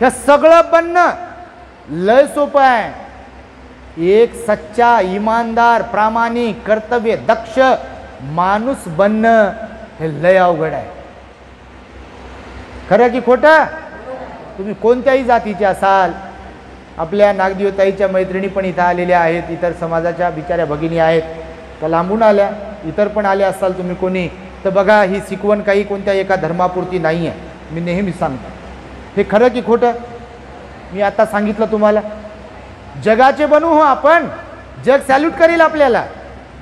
हे सगळं बनणं लय सोपं आहे. एक सच्चा इमानदार प्रामाणिक कर्तव्य दक्ष माणूस बनणं हे लय अवघड आहे. खरं की खोटं? तुम्ही कोणत्याही जातीचे असाल, आपल्या नागदेवताईच्या मैत्रिणी पण इथं आलेल्या आहेत, इतर समाजाच्या बिचाऱ्या भगिनी आहेत, त्या लांबून आल्या, इतर पण आल्या असाल तुम्ही कोणी, तर बघा ही शिकवण काही कोणत्या एका धर्मापुरती नाही आहे. मी नेहमी सांगतो हे खरं की खोटं? मी आता सांगितलं तुम्हाला, जगाचे बनू हो आपण, जग सॅल्यूट करेल आपल्याला,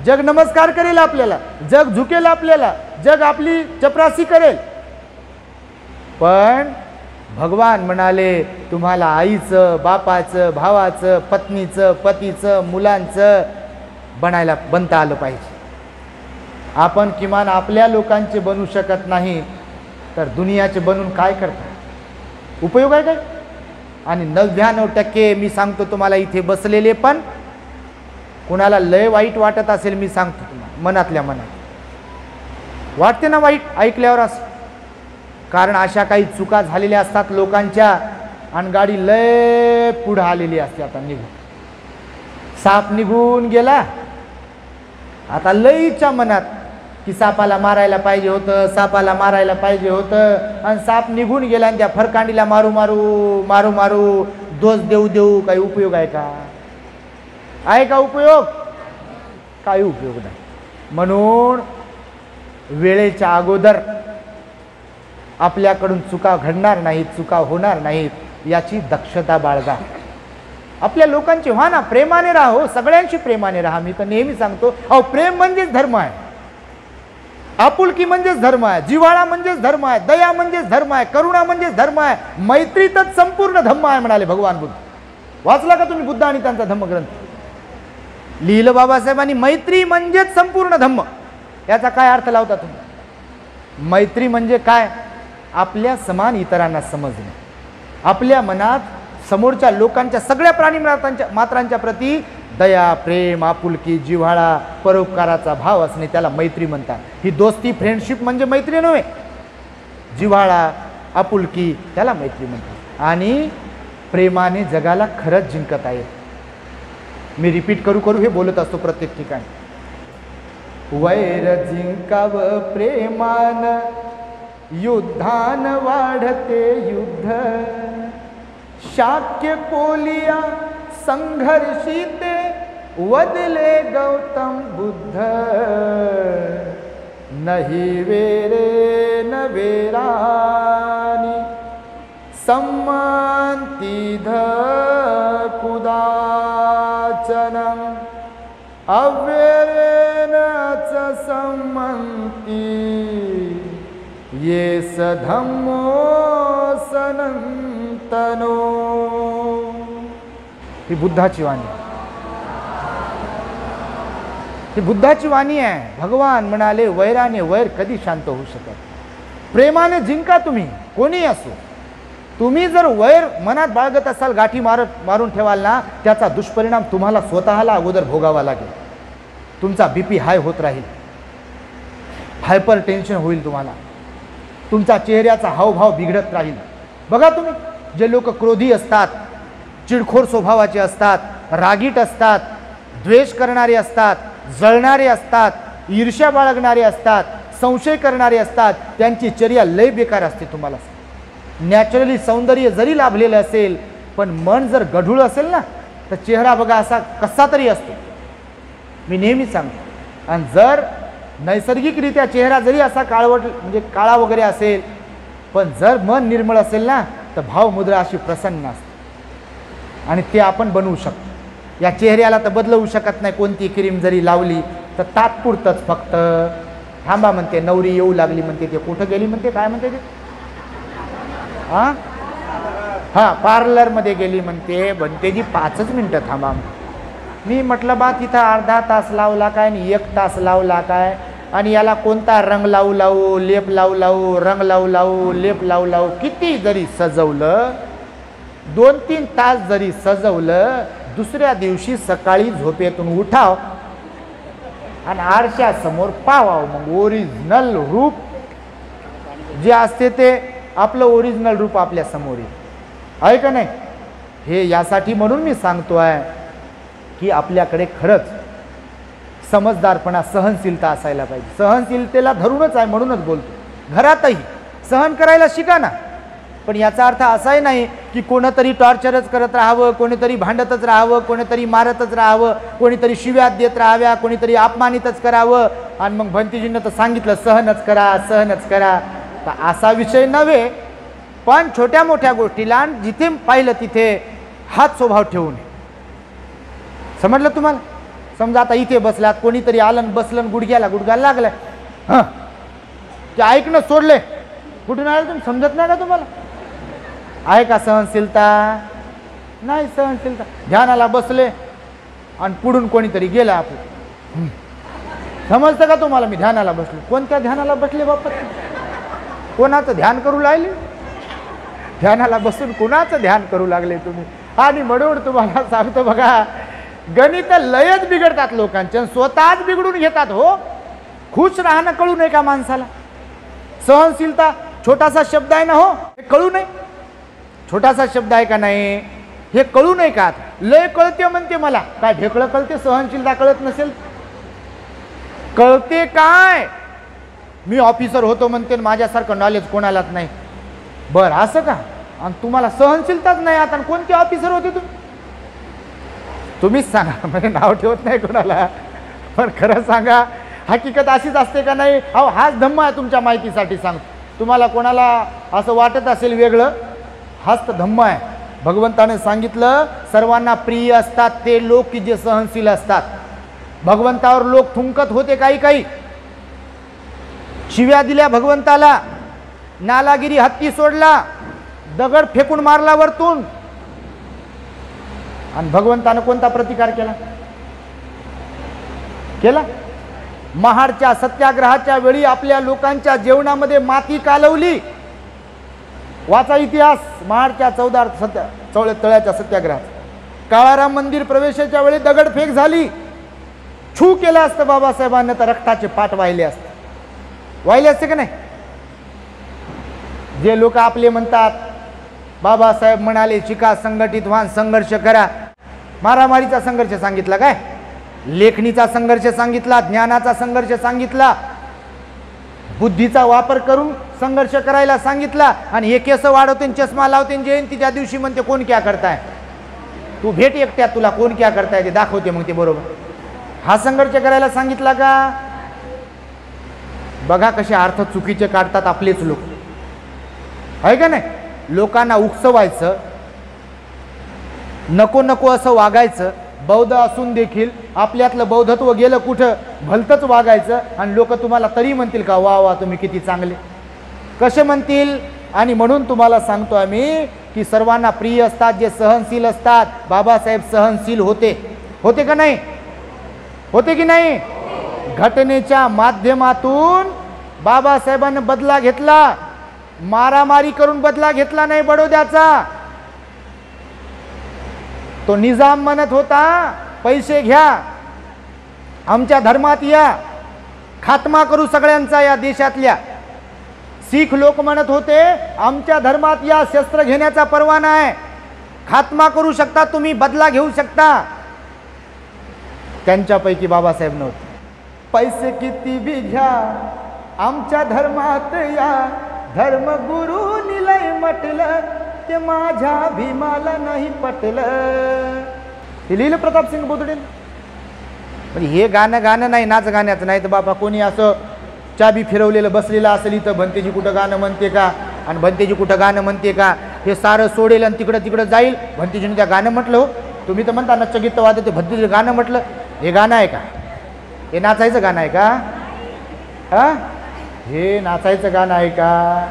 जग नमस्कार करेल आपल्याला, जग झुकेल आपल्याला, जग आपली चपरासी करेल. पण भगवान म्हणाले तुम्हाला आईचं, बापाचं, भावाचं, पत्नीचं, पतीचं, मुलांचं बनता आलं पाहिजे. आपण किमान आपल्या लोकांचे बनू शकत नाही तर दुनियाचे बनून काय करता? उपयोग आहे काय? आणि 99% मी सांगतो तुम्हाला इथे बसलेले पण कोणाला लय वाईट वाटत असेल, मी सांगतो तुम्हाला मनातल्या मनात वाटते ना वाईट ऐकल्यावर असं, कारण अशा काही चुका झालेल्या असतात लोकांच्या आणि गाडी लय पुढे आलेली असते. आता निघून साप निघून गेला, आता लईच्या मनात की सापाला मारायला पाहिजे होतं, सापाला मारायला पाहिजे होतं, आणि साप निघून गेला आणि त्या फरकांडीला मारू मारू मारू मारू दोष देऊ देऊ काही उपयोग आहे का? आहे का उपयोग? काही उपयोग नाही. म्हणून वेळेच्या अगोदर आपल्याकडून चुका घडणार नाहीत, चुका होणार नाहीत याची दक्षता बाळगा. आपल्या लोकांची व्हा ना, प्रेमाने राहा हो, सगळ्यांशी प्रेमाने राहा. मी तर नेहमी सांगतो अहो प्रेम म्हणजेच धर्म आहे, आपुलकी म्हणजेच धर्म आहे, जिव्हाळा म्हणजेच धर्म आहे, दया म्हणजेच धर्म आहे, करुणा म्हणजेच धर्म आहे, मैत्रीतच संपूर्ण धम्म आहे म्हणाले भगवान बुद्ध. वाचला का तुम्ही बुद्ध आणि त्यांचा धम्मग्रंथ? लिहिलं बाबासाहेबांनी, मैत्री म्हणजेच संपूर्ण धम्म. याचा काय अर्थ लावता तुम्ही? मैत्री म्हणजे काय? आपल्या समान इतरांना समजणे, आपल्या मनात समोरच्या लोकांच्या सगळ्या प्राणी मात्रांच्या प्रती दया, प्रेम, आपुलकी, जिव्हाळा, परोपकाराचा भाव असणे त्याला मैत्री म्हणतात. ही दोस्ती, फ्रेंडशिप म्हणजे मैत्री नव्हे. जिव्हाळा, आपुलकी त्याला मैत्री म्हणतात. आणि प्रेमाने जगाला खरंच जिंकता येत. मी रिपीट करू हे बोलत असतो प्रत्येक ठिकाणी. वैर जिंकाव प्रेमान, युद्धान वाढते युद्ध, शाक्य कोलिया संघर्षिते वदले गौतम बुद्ध, नहीं वेरे न वेरानी सम्मन्ति कुदाचनं अव्ययेन च सम्मन्ति ये स धम्मो सनातनो. ही बुद्धाची वाणी, ही बुद्धाची वाणी आहे. भगवान म्हणाले वैराने वैर कधी शांत होऊ शकत. प्रेमाने जिंका तुम्ही, कोणी असो. तुम्ही जर वैर मनात बाळगत असाल, गाठी मारून ठेवाल ना, त्याचा दुष्परिणाम तुम्हाला स्वतःला अगोदर भोगावा लागेल. तुमचा बीपी हाय होत राहील, हायपर टेन्शन होईल तुम्हाला, तुमचा चेहऱ्याचा हावभाव बिघडत राहील. बघा तुम्ही, जे लोक क्रोधी असतात, चिडखोर स्वभावाचे असतात, रागीट असतात, द्वेष करणारे असतात, जळणारे असतात, ईर्ष्या बाळगणारे असतात, संशय करणारे असतात, त्यांची चर्या लय बेकार असते. तुम्हाला नॅचरली सौंदर्य जरी लाभलेलं असेल, पण मन जर गढूळ असेल ना, तर चेहरा बघा असा कसा तरी असतो. मी नेहमी सांगतो. आणि जर नैसर्गिकरित्या चेहरा जरी असा काळवट म्हणजे काळा वगैरे असेल, पण जर मन निर्मळ असेल ना, तर भावमुद्रा अशी प्रसन्न असते. आणि ते आपण बनवू शकतो. या चेहऱ्याला तर बदलवू शकत नाही. कोणती क्रीम जरी लावली तर तात्पुरतंच फक्त. थांबा म्हणते, नवरी येऊ लागली म्हणते, ते कुठं गेली म्हणते, काय म्हणते ते, हां पार्लरमध्ये गेली म्हणते. बनते जी 5 मिनटं थांबा. मी म्हटलं बा तिथं अर्धा तास लावला काय आणि 1 तास लावला काय, आणि याला कोणता रंग लावू लावू, लेप लावू लावू, रंग लावू लावू, लेप लावू लावू, किती जरी सजवलं, 2-3 तास जरी सजवलं, दुसऱ्या दिवशी सकाळी झोपेतून उठाव आणि आरशासमोर पाहावं. मग ओरिजिनल रूप जे असते ते आपलं ओरिजिनल रूप आपल्या समोर येईल. आहे का नाही. हे यासाठी म्हणून मी सांगतो आहे की आपल्याकडे खरंच समजदारपणा, सहनशीलता असायला पाहिजे. सहनशीलतेला धरूनच आहे म्हणूनच बोलतो. घरातही सहन करायला शिका ना. पण याचा अर्थ असाही नाही की कोणतरी टॉर्चरच करत राहावं, कोणीतरी भांडतच राहावं, कोणीतरी मारतच राहावं, कोणीतरी शिव्यात देत राहाव्या, कोणीतरी अपमानितच करावं. आणि मग भंतीजींना तर सांगितलं सहनच करा, सहनच करा. तर असा विषय नव्हे, पण छोट्या मोठ्या गोष्टीला जिथे पाहिलं तिथे हाच स्वभाव ठेवू नये. समजलं तुम्हाला. समजा आता इथे बसलात, कोणीतरी आलं बसलं, गुडघ्याला लागलाय, हां ते ऐकणं सोडले, कुठून आलं तुम्ही समजत नाही का तुम्हाला. आहे का सहनशीलता. नाही सहनशीलता. ध्यानाला बसले आणि पुढून कोणीतरी गेलं, आपण समजतं का तुम्हाला. मी ध्यानाला बसलो. कोणत्या ध्यानाला बसले बापत. कोणाचं ध्यान करू लागले. ध्यानाला बसून कोणाचं ध्यान करू लागले तुम्ही. आणि म्हणून तुम्हाला सांगतो बघा, गणित लयच बिघडतात लोकांचे, स्वतःच बिघडून घेतात. हो, खुश राहणं कळू नये का माणसाला. सहनशीलता छोटासा शब्द आहे ना, हो हे कळू नये. छोटासा शब्द आहे का नाही, हे कळू नये का. लय कळते म्हणते मला, काय ढेकळं कळते. सहनशीलता कळत नसेल. कळते काय. मी ऑफिसर होतो म्हणते, माझ्यासारखं नॉलेज कोणालाच नाही. बरं असं का. आणि तुम्हाला सहनशीलताच नाही. आता कोणते ऑफिसर होते तुम्हीच सांगा. म्हणजे नाव ठेवत नाही कोणाला, पण खरं सांगा, हकीकत अशीच असते का नाही. अहो हाच धम्म आहे. तुमच्या माहितीसाठी सांगतो. तुम्हाला कोणाला असं वाटत असेल वेगळं, हाच तर धम्म आहे. भगवंताने सांगितलं, सर्वांना प्रिय असतात ते लोक की जे सहनशील असतात. भगवंतावर लोक थुंकत होते, काही शिव्या दिल्या भगवंताला, नालागिरी, हत्ती सोडला, दगड फेकून मारला वरतून. आणि भगवंतानं कोणता प्रतिकार केला. महाडच्या सत्याग्रहाच्या वेळी आपल्या लोकांच्या जेवणामध्ये माती कालवली. वाचा इतिहास. महाडच्या 14 तळ्याच्या सत्याग्रहात काळाराम मंदिर प्रवेशाच्या वेळी दगडफेक झाली. छू केलं असतं बाबासाहेबांना तर रक्ताचे पाट वाहिले असते का नाही. जे लोक आपले म्हणतात, बाबासाहेब म्हणाले शिका, संघटित व्हा, संघर्ष करा. मारामारीचा संघर्ष सांगितला काय, लेखणीचा संघर्ष सांगितला, ज्ञानाचा संघर्ष सांगितला, बुद्धीचा वापर करून संघर्ष करायला सांगितला. आणि हे केस वाढवते, चष्मा लावते, जयंतीच्या दिवशी म्हणते कोण क्या करताय. तू भेट एकट्यात, तुला कोण क्या करताय ते दाखवते मग ते बरोबर. हा संघर्ष करायला सांगितला का. बघा कसे अर्थ चुकीचे काढतात आपलेच लोक, आहे का नाही. लोकांना उकसवायचं, नको नको असं वागायचं, बौद्ध असून देखील आपल्यातलं बौद्धत्व गेलं कुठं, भलतंच वागायचं आणि लोक तुम्हाला तरी म्हणतील का वा वा तुम्ही किती चांगले, कसे म्हणतील. आणि म्हणून तुम्हाला सांगतो आम्ही की सर्वांना प्रिय असतात जे सहनशील असतात. बाबासाहेब सहनशील होते, होते का नाही, होते की नाही. घटनेच्या माध्यमातून बाबासाहेबांनी बदला घेतला, मारामारी करून बदला घेतला नाही बडोद्याचा. तो निजाम म्हणत होता पैसे घ्या, आमच्या धर्मात या, खात्मा करू सगळ्यांचा या देशातल्या. शीख लोक म्हणत होते आमच्या धर्मात या, शस्त्र घेण्याचा परवाना आहे, खात्मा करू शकता तुम्ही, बदला घेऊ शकता. त्यांच्यापैकी बाबासाहेब नव्हते. पैसे किती बी घ्या, आमच्या धर्मात या, धर्मगुरू निलय म्हटलं ते माझ्या भीमाला नाही पटलं. हे लिहिलं प्रतापसिंग बोधडे. म्हणजे हे गाणं नाही, नाच गाण्याचं नाही तर बाबा कोणी असं चाबी फिरवलेलं बसलेलं असेल इथं, भंतेजी कुठं गाणं म्हणते का आणि भंतेजी कुठं गाणं म्हणते का, हे सारं सोडेल आणि तिकडं जाईल. भंतेजीने त्या गाणं म्हटलं हो, तुम्ही तर म्हणता नच्चगीत वाद ते भंतेजी गाणं म्हटलं. हे गाणं आहे का, हे नाचायचं गाणं आहे का, हा हे नाचायचं गाणं आहे का.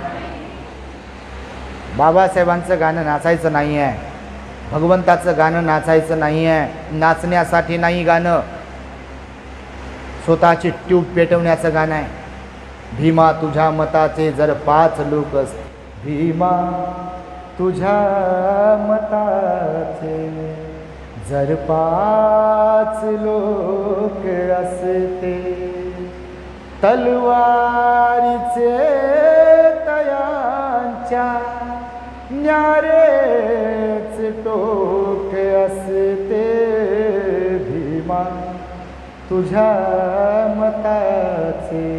बाबासाहेबांचं गाणं नाचायचं नाही आहे, भगवंताचं गाणं नाचायचं नाही आहे, नाचण्यासाठी नाही गाणं, स्वतःची ट्यूब पेटवण्याचं गाणं आहे. भीमा तुझ्या मताचे जर 5 लोक असते, भीमा तुझ्या मताचे जर 5 लोक असते, तलवारीचे तयांच्या न्यारेच टोक असते, भीमा तुझ्या मताचे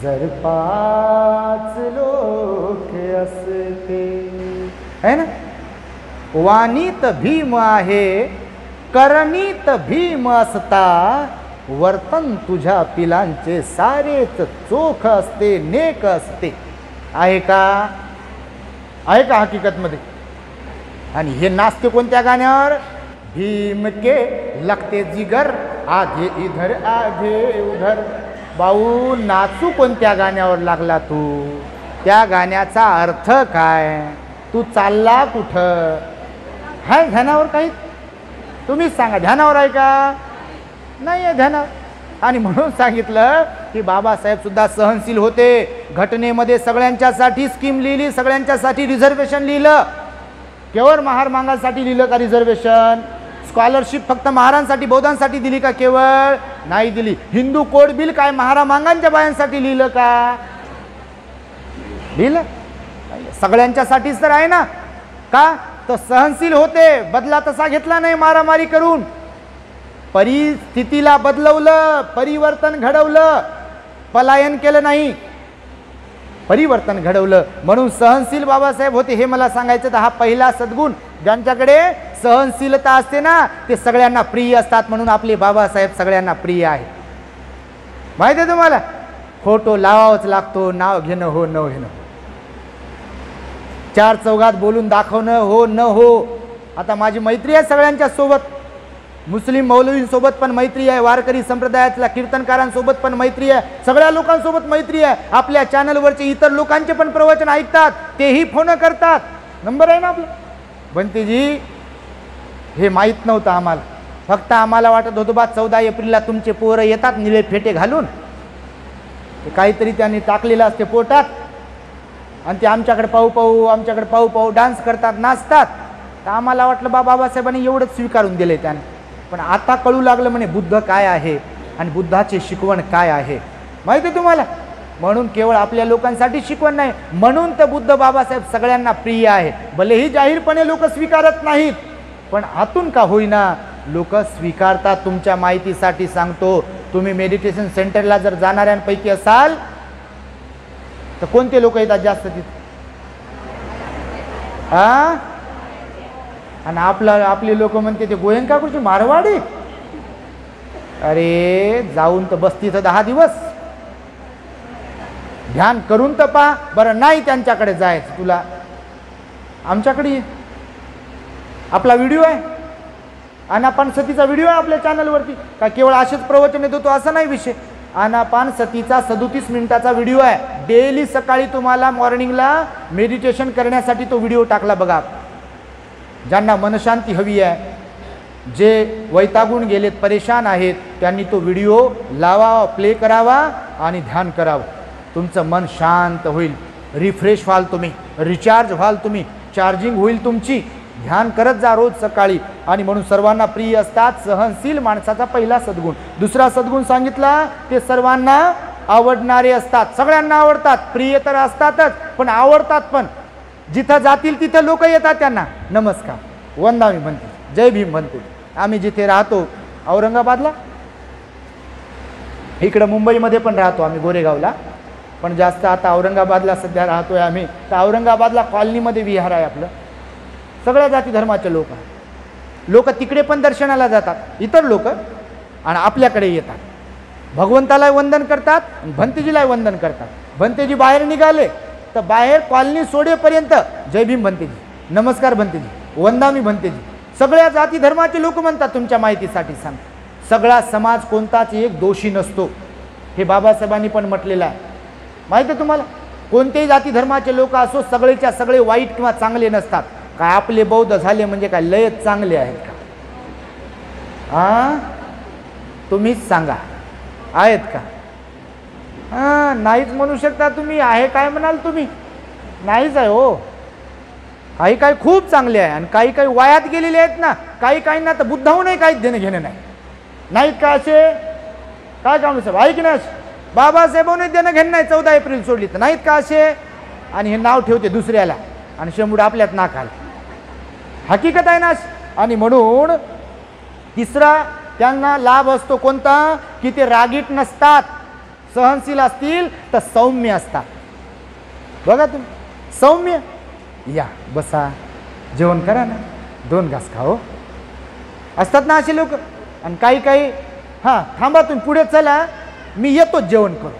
जर 5 लोक असते. है ना. वाणीत भीम आहे, करणीत भीम असता, वर्तन तुझ्या पिलांचे सारेच चोख असते, नेक असते. आहे का, आहे का हकीकतमध्ये. आणि हे नाचते कोणत्या गाण्यावर, भीम के लगते जिगर आधे इधर आधे उधर. भाऊ नाचू कोणत्या गाण्यावर लागला तू, त्या गाण्याचा अर्थ काय, तू चालला कुठं, हाय ध्यानावर काही, तुम्हीच सांगा ध्यानावर आहे का, नाही आहे ध्यानावर. आणि म्हणून सांगितलं की बाबासाहेब सुद्धा सहनशील होते. घटनेमध्ये सगळ्यांच्यासाठी स्कीम लिहिली, सगळ्यांच्यासाठी रिझर्वेशन लिहिलं. केवळ महारमांगासाठी लिहिलं का रिझर्वेशन, स्कॉलरशिप फक्त महारांसाठी बौद्धांसाठी दिली का, केवळ नाही दिली. हिंदू कोड बिल काय महारामांगांच्या बायांसाठी लिहिलं का, लिहिलं, सगळ्यांच्यासाठीच तर आहे ना. का तर सहनशील होते, बदला तसा घेतला नाही मारामारी करून, परिस्थितीला बदलवलं, परिवर्तन घडवलं, पलायन केलं नाही, परिवर्तन घडवलं. म्हणून सहनशील बाबासाहेब होते. हे मला सांगायचं तर हा पहिला सद्गुण, ज्यांच्याकडे सहनशीलता असते ना ते सगळ्यांना प्रिय असतात. म्हणून आपले बाबासाहेब सगळ्यांना प्रिय आहे. माहिती आहे तुम्हाला, फोटो लावावाच लागतो, नाव घेणं हो न घेणं, 4 चौघात बोलून दाखवणं हो न हो. आता माझी मैत्री आहे सगळ्यांच्या सोबत, मुस्लिम मौलवींसोबत पण मैत्री आहे, वारकरी संप्रदायातल्या कीर्तनकारांसोबत पण मैत्री आहे, सगळ्या लोकांसोबत मैत्री आहे. आपल्या चॅनलवरचे इतर लोकांचे पण प्रवचन ऐकतात, तेही फोन करतात. नंबर आहे ना आपला. बंतेजी हे माहीत नव्हतं आम्हाला, फक्त आम्हाला वाटत होतं बा 14 एप्रिलला तुमचे पोरं येतात निळे फेटे घालून, ते काहीतरी त्यांनी टाकलेलं असते पोटात आणि ते आमच्याकडे पाहू पाहू डान्स करतात, नाचतात. तर आम्हाला वाटलं बाबासाहेबांनी एवढंच स्वीकारून दिले त्याने. पण आता कळू लागलं म्हणे बुद्ध काय आहे आणि बुद्धाची शिकवण काय आहे, माहिती आहे तुम्हाला. म्हणून केवळ आपल्या लोकांसाठी शिकवण नाही, म्हणून तर बुद्ध बाबासाहेब सगळ्यांना प्रिय आहे. भलेही जाहीरपणे लोक स्वीकारत नाहीत, पण आतून का होईना लोक स्वीकारतात. तुमच्या माहितीसाठी सांगतो, तुम्ही मेडिटेशन सेंटरला जर जाणाऱ्यांपैकी असाल तर कोणते लोक येतात जास्त तिथे, हा. आणि आपले लोक म्हणते ते गोयंकाकडचे मारवाडी. अरे जाऊन तर बसती तर 10 दिवस, ध्यान करून तर पहा बरं. नाही त्यांच्याकडे जायचं तुला, आमच्याकडे ये. आपला व्हिडिओ आहे, आनापान सतीचा व्हिडिओ आहे आपल्या चॅनलवरती. का केवळ असेच प्रवचन देतो असा नाही विषय. आनापान सतीचा 37 मिनिटाचा व्हिडिओ आहे. डेली सकाळी तुम्हाला मॉर्निंगला मेडिटेशन करण्यासाठी तो व्हिडिओ टाकला बघा. ज्यांना मनशांती हवी आहे, जे वैतागून गेलेत, परेशान आहेत, त्यांनी तो व्हिडिओ लावावा, प्ले करावा आणि ध्यान करावं. तुमचं मन शांत होईल, रिफ्रेश व्हाल तुम्ही, रिचार्ज व्हाल तुम्ही, चार्जिंग होईल तुमची. ध्यान करत जा रोज सकाळी. आणि म्हणून सर्वांना प्रिय असतात सहनशील माणसाचा पहिला सद्गुण. दुसरा सद्गुण सांगितला ते सर्वांना आवडणारे असतात. सगळ्यांना आवडतात, प्रिय तर असतातच पण आवडतात पण. जिथं जातील तिथं लोक येतात त्यांना नमस्कार, वंदामी म्हणते, जय भीम म्हणते. आम्ही जिथे राहतो औरंगाबादला, इकडं मुंबईमध्ये पण राहतो आम्ही गोरेगावला, पण जास्त आता औरंगाबादला सध्या राहतोय आम्ही. तर औरंगाबादला कॉलनीमध्ये विहार आहे आपलं. सगळ्या जाती धर्माचे लोक तिकडे पण दर्शनाला जातात, इतर लोक, आणि आपल्याकडे येतात. भगवंताला वंदन करतात, भंतेजीला वंदन करतात. भंतेजी बाहेर निघाले तर बाहेर कॉलनी सोडेपर्यंत जय भीम भंतेजी, नमस्कार भंतेजी, वंदामी भंतेजी. सगळ्या जाती धर्माचे लोक म्हणतात. तुमच्या माहितीसाठी सांग, सगळा समाज कोणताच एक दोषी नसतो. हे बाबासाहेबांनी पण म्हटलेलं आहे. माहिती आहे तुम्हाला, कोणत्याही जाती धर्माचे लोक असो, सगळेच्या सगळे वाईट किंवा चांगले नसतात. काय आपले बौद्ध झाले म्हणजे काय लयच चांगले आहेत का? तुम्हीच सांगा, आहेत का? नाहीच म्हणू शकता तुम्ही. आहे काय म्हणाल तुम्ही? नाहीच आहे हो. काही काही खूप चांगले आहे आणि काही काही वायात गेलेले आहेत ना. काही काहींना तर बुद्धाहूनही काहीच देणं घेणं नाही. नाहीत का असे? काय काढू साहेब, आहे की नाही? बाबासाहेबांनी देणं घेणं नाही. 14 एप्रिल सोडली तर नाहीत का असे? आणि हे नाव ठेवते दुसऱ्याला आणि शेंबूड आपल्यात नाकाला. हकीकत आहे ना. आणि म्हणून तिसरा त्यांना लाभ असतो कोणता? की ते रागीट नसतात, सहनशील असतील तर सौम्य असतात. बघा तुम्ही, सौम्य. या बसा, जेवण करा ना, 2 घास खाओ, असतात ना असे लोक. आणि काही काही थांबा तुम्ही पुढे चला, मी येतो जेवण करू.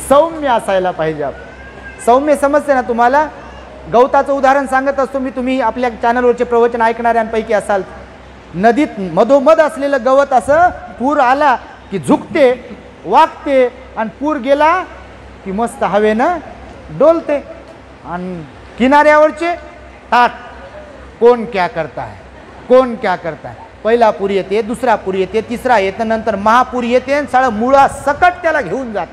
सौम्य असायला पाहिजे आपण. सौम्य समजते ना तुम्हाला? गवताचं उदाहरण सांगत असतो मी. तुम्ही आपल्या चॅनलवरचे प्रवचन ऐकणाऱ्यांपैकी असाल. नदीत मधोमध असलेलं गवत असं पूर आला की झुकते, वागते, आणि पूर गेला की मस्त हवेनं डोलते. आणि किनाऱ्यावरचे ताट, कोण क्या करता है, कोण क्या करता है. पहिला पूर येते, दुसरा पूर येते, तिसरा येते, नंतर महापूर येते आणि सगळं मुळा सकट त्याला घेऊन जात.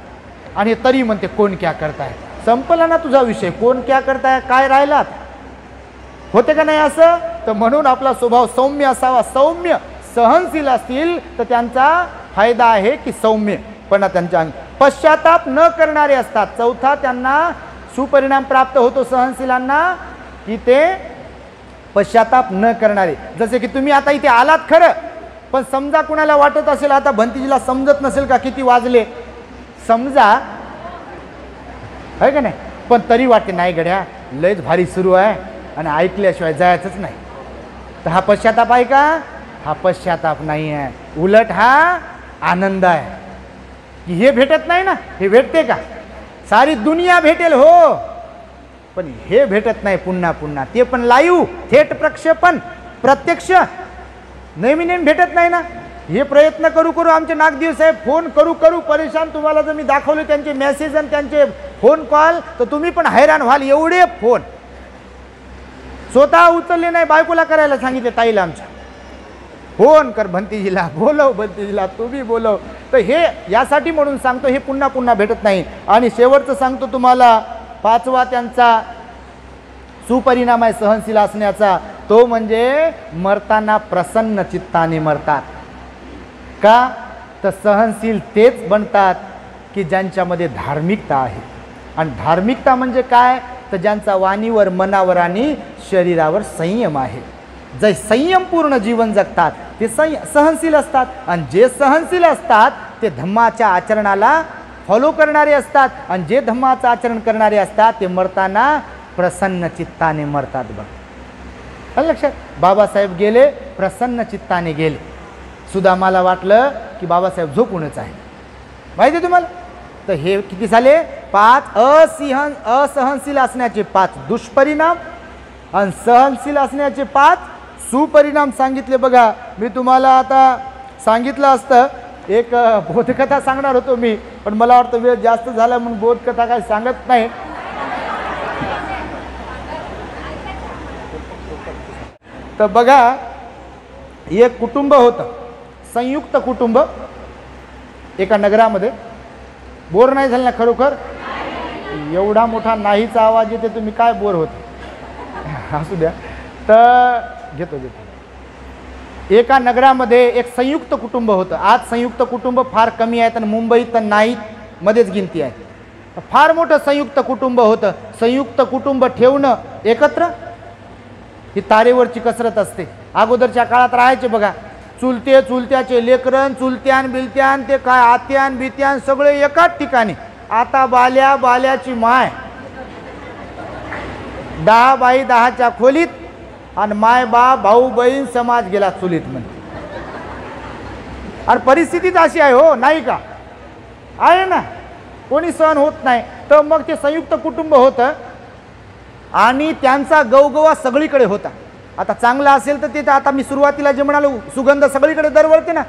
आणि तरी म्हणते कोण क्या करता है. संपला ना तुझा विषय. कोण क्या करता है काय राहिलात? होते का नाही असं? तर म्हणून आपला स्वभाव सौम्य असावा. सौम्य सहनशील असतील तर त्यांचा फायदा आहे की सौम्यपणा त्यांच्या अंगी. पश्चाताप न करणारे असतात. चौथा त्यांना सुपरिणाम प्राप्त होतो सहनशीलांना, की ते पश्चाताप न करणारे. जसे की तुम्ही आता इथे आलात खरं, पण समजा कुणाला वाटत असेल आता भंतीजीला समजत नसेल का किती वाजले, समजा आहे का नाही, पण तरी वाटते नाही गड्या लयच भारी सुरू आहे आणि ऐकल्याशिवाय जायचंच नाही. तर हा पश्चाताप आहे का? हा पश्चाताप नाही आहे. उलट हा आनंद आहे की हे भेटत नाही ना, हे भेटते का? सारी दुनिया भेटेल हो, पण हे भेटत नाही पुन्हा पुन्हा. ते पण लाईव्ह, थेट प्रक्षेपण, प्रत्यक्ष नेहमी भेटत नाही ना. हे प्रयत्न करू करू आमचे नागदेव साहेब फोन करू करू परेशान. तुम्हाला जर मी दाखवले त्यांचे मेसेज आणि त्यांचे फोन कॉल तर तुम्ही पण हैराण व्हाल. एवढे फोन स्वतः उचलले नाही, बायकोला करायला सांगितले ताईला आमच्या, फोन कर भंतीजीला, बोलव भंतीजीला, तुम्ही बोलव. तर हे यासाठी म्हणून सांगतो, हे पुन्हा पुन्हा भेटत नाही. आणि शेवटचं सांगतो तुम्हाला, 5वा त्यांचा सुपरिणाम आहे सहनशील असण्याचा, तो म्हणजे मरताना प्रसन्न चित्ताने मरतात. का? तर सहनशील तेच बनतात की ज्यांच्यामध्ये धार्मिकता आहे. आणि धार्मिकता म्हणजे काय? तर ज्यांचा वाणीवर, मनावर आणि शरीरावर संयम आहे. जे संयमपूर्ण जीवन जगतात ते सहनशील असतात. आणि जे सहनशील असतात ते धम्माच्या आचरणाला फॉलो करणारे असतात. आणि जे धम्माचं आचरण करणारे असतात ते मरताना प्रसन्न चित्ताने मरतात. बघ लक्षात, बाबासाहेब गेले प्रसन्न चित्ताने गेले. सुदामाला वाटलं की बाबासाहेब झोपूनच आहे, माहिती आहे तुम्हाला. तर हे किती झाले? 5 असहनशील असण्याचे 5 दुष्परिणाम आणि सहनशील असण्याचे 5 सुपरिणाम सांगितले बघा. मी तुम्हाला आता सांगितलं असतं एक बोधकथा सांगणार होतो मी, पण मला वाटतं वेळ जास्त झाला म्हणून बोधकथा काही सांगत नाही. तर बघा, एक कुटुंब होतं, संयुक्त कुटुंब एका नगरामध्ये. बोर नाही झालं ना खरोखर? एवढा मोठा नाहीचा आवाज येते, तुम्ही काय बोर होत? असू द्या. तर घेतो. एका नगरामध्ये एक संयुक्त कुटुंब होतं. आज संयुक्त कुटुंब फार कमी आहेत आणि मुंबईत तर नाहीत मध्येच गिनती आहे. फार मोठं संयुक्त कुटुंब होतं. संयुक्त कुटुंब ठेवणं एकत्र ही तारेवरची कसरत असते. अगोदरच्या काळात राहायचे बघा, चुलते चुलत्याचे लेकरन, चुलत्यान बिलत्यान, ते काय आत्यान बित्यान सगळे एकाच ठिकाणी. आता बाल्याची माय 10 बाई 10च्या खोलीत आणि माय बाप भाऊ बहीण समाज गेला चुलीत म्हणते. आणि परिस्थितीच अशी आहे हो, नाही का? आहे ना, कोणी सहन होत नाही. तर मग ते संयुक्त कुटुंब होतं आणि त्यांचा गवगवा सगळीकडे होता. आता चांगला असेल तर ते आता मी सुरुवातीला जे म्हणालो सुगंध सगळीकडे दरवळते ना,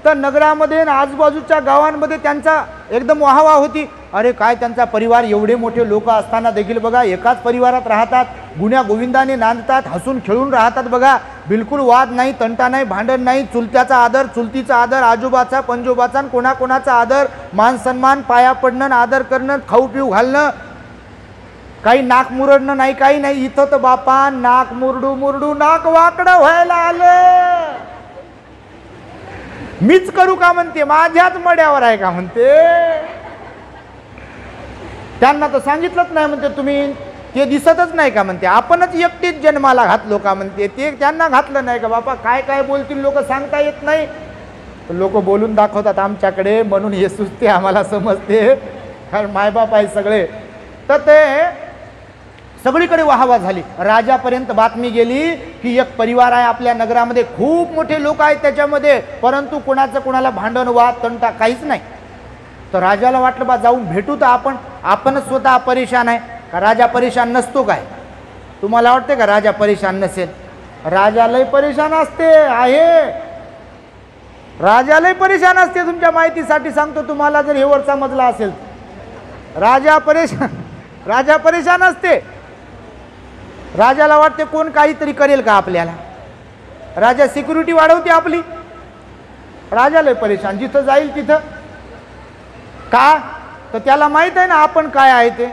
तर नगरामध्ये आणि आजूबाजूच्या गावांमध्ये त्यांचा एकदम वाहवा होती. अरे काय त्यांचा परिवार, एवढे मोठे लोक असताना देखील बघा एकाच परिवारात राहतात, गुण्या गोविंदाने नांदतात, हसून खेळून राहतात बघा. बिलकुल वाद नाही, तंटा नाही, भांडण नाही. चुलत्याचा आदर, चुलतीचा आदर, आजोबाचा पंजोबाचा कोणाकोणाचा आदर, मान सन्मान, पाया पडणं, आदर करणं, खाऊ पिऊ घालणं, काही नाक मुरडणं नाही, काही नाही. इथं तर बापा नाक मुरडू नाक वाकडं व्हायला आलं. मीच करू का म्हणते, माझ्याच मड्यावर आहे का म्हणते. त्यांना तर सांगितलंच नाही म्हणते, तुम्ही ते दिसतच नाही का म्हणते, आपणच एकटीच जन्माला घातलो का म्हणते. ते त्यांना घातलं नाही का बापा, काय काय बोलतील लोक सांगता येत नाही. लोक बोलून दाखवतात आमच्याकडे, म्हणून हे सुचते आम्हाला समजते, कारण मायबाप आहे सगळे. तर ते सगळीकडे वाहवा झाली. राजापर्यंत बातमी गेली की एक परिवार आहे आपल्या नगरामध्ये, खूप मोठे लोक आहेत त्याच्यामध्ये, परंतु कोणाचं कोणाला भांडण वाद तंटा काहीच नाही. तर राजाला वाटलं बा जाऊन भेटू तर आपणच स्वतः परेशान आहे का. राजा परेशान नसतो काय? तुम्हाला वाटते का राजा परेशान नसेल? राजा लय परेशान असते आहे. राजा लय परेशान असते. तुमच्या माहितीसाठी सांगतो तुम्हाला, जर हे वर समजला असेल. राजा परेशान असते. राजाला वाटते कोण काहीतरी करेल का आपल्याला. राजा सिक्युरिटी वाढवते आपली. राजा लय परेशान, जिथं जाईल तिथं. का तर त्याला माहित आहे ना आपण काय आहे ते.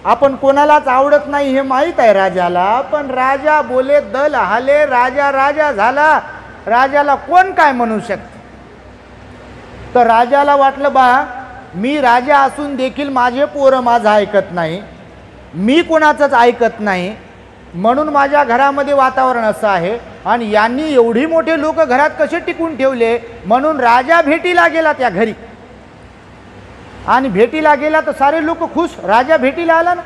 आपण कोणालाच आवडत नाही हे माहित आहे राजाला. पण राजा बोले दल हाले, राजा झाला. राजाला कोण काय म्हणू शकते. तर राजाला वाटलं बा मी राजा असून देखील माझे पोरं माझं ऐकत नाही, मी कोणाचंच ऐकत नाही, म्हणून माझ्या घरामध्ये वातावरण असं आहे. आणि यांनी एवढी मोठे लोक घरात कसे टिकून ठेवले. म्हणून राजा भेटीला गेला त्या घरी. आणि भेटीला गेला तर सारे लोक खुश, राजा भेटीला आला ना.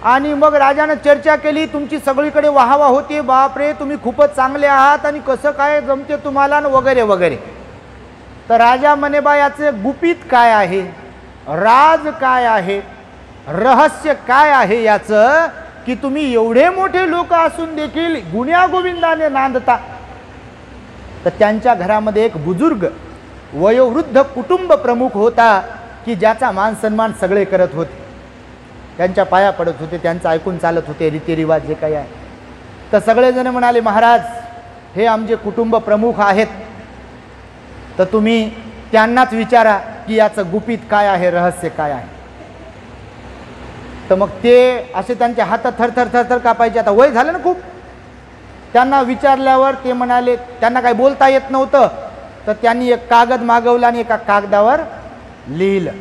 आणि मग राजानं चर्चा केली, तुमची सगळीकडे वाहवा होती, बापरे तुम्ही खूपच चांगले आहात आणि कसं काय जमते तुम्हाला वगैरे वगैरे. तर राजा म्हणे बा याचं गुपित काय आहे, राज काय आहे, रहस्य काय आहे याचं, की तुम्ही एवढे मोठे लोक असून देखील गुण्या गोविंदाने नांदता. तर त्यांच्या घरामध्ये एक बुजुर्ग वयोवृद्ध कुटुंब प्रमुख होता की ज्याचा मान सन्मान सगळे करत होते, त्यांच्या पाया पडत होते, त्यांचं ऐकून चालत होते रीतिरिवाज जे काही आहे. तर सगळेजण म्हणाले महाराज हे आमचे कुटुंब प्रमुख आहेत, तर तुम्ही त्यांनाच विचारा की याचं गुपित काय आहे, रहस्य काय आहे. तर मग ते असे त्यांच्या हातात थरथर कापायचे. आता वय झालं ना खूप. त्यांना विचारल्यावर ते म्हणाले, त्यांना काही बोलता येत नव्हतं, तर त्यांनी एक कागद मागवला आणि एका कागदावर लिहिलं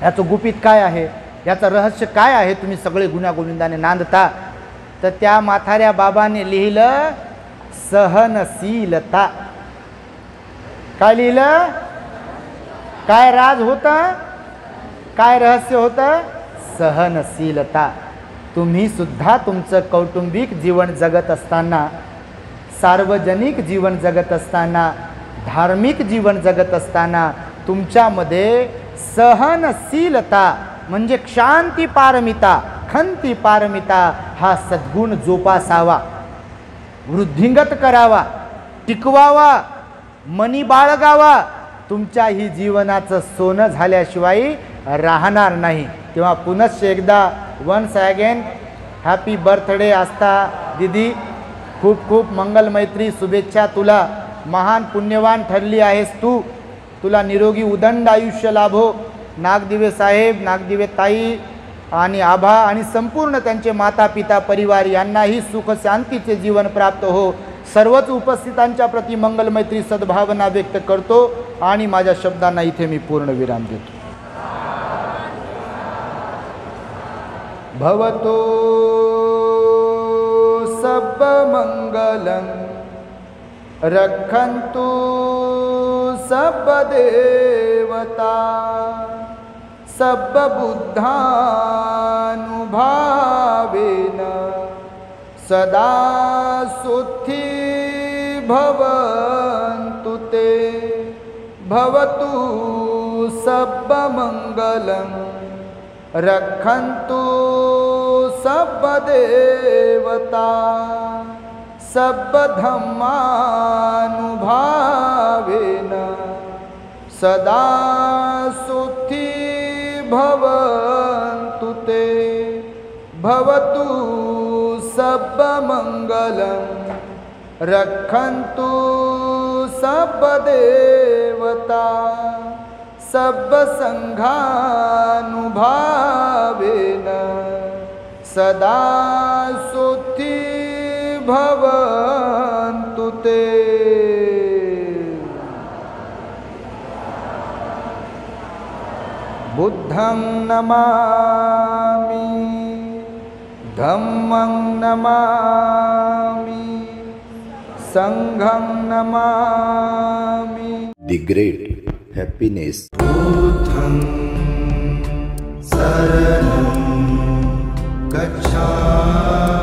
याचं गुपित काय आहे, याचं रहस्य काय आहे, तुम्ही सगळे गुण्यागोविंदाने नांदता. तर त्या म्हाताऱ्या बाबाने लिहिलं सहनशीलता. काय लिहिलं? काय राज होतं, काय रहस्य होतं? सहनशीलता. तुम्ही सुद्धा तुमचं कौटुंबिक जीवन जगत असताना, सार्वजनिक जीवन जगत असताना, धार्मिक जीवन जगत असताना तुमच्यामध्ये सहनशीलता म्हणजे क्षांती पारमिता, खंती पारमिता हा सद्गुण जोपासावा, वृद्धिंगत करावा, टिकवावा, मनी बाळगावा. तुमच्या ही जीवनाचं सोनं झाल्याशिवाय राहणार नाही. तेव्हा पुनश्च एकदा वन्स अगेन हॅपी बर्थडे आस्था दीदी. खूप खूप मंगल मैत्री शुभेच्छा तुला. महान पुण्यवान ठरली आहेस तू. तुला निरोगी उदंड आयुष्य लाभो. नागदिवे साहेब, नागदिवे ताई आणि आभा आणि संपूर्ण त्यांचे माता पिता परिवार यांनाही सुख शांतीचे जीवन प्राप्त हो. सर्वच उपस्थितांच्या प्रती मंगल मैत्री सद्भावना व्यक्त करतो आणि माझ्या शब्दांना इथे मी पूर्ण विराम देतो. भवतो सब मंगलं रक्षन्तु सब देवता सब बुद्धानुभावेन सदा सुखी भवन्तु ते. भवतु सब मंगलं रक्षन्तु सब देवता सब धम्मानुभावेन सदा सुखी भवन्तु ते. भवतु सब मंगलं रक्षन्तु सब देवता सब संघानुभावेन सदा सुखी भवन्तु ते. बुद्धं नमामि, धम्मं नमामि, संघं नमामि. The great happiness. बुद्धं शरणं गच्छामि.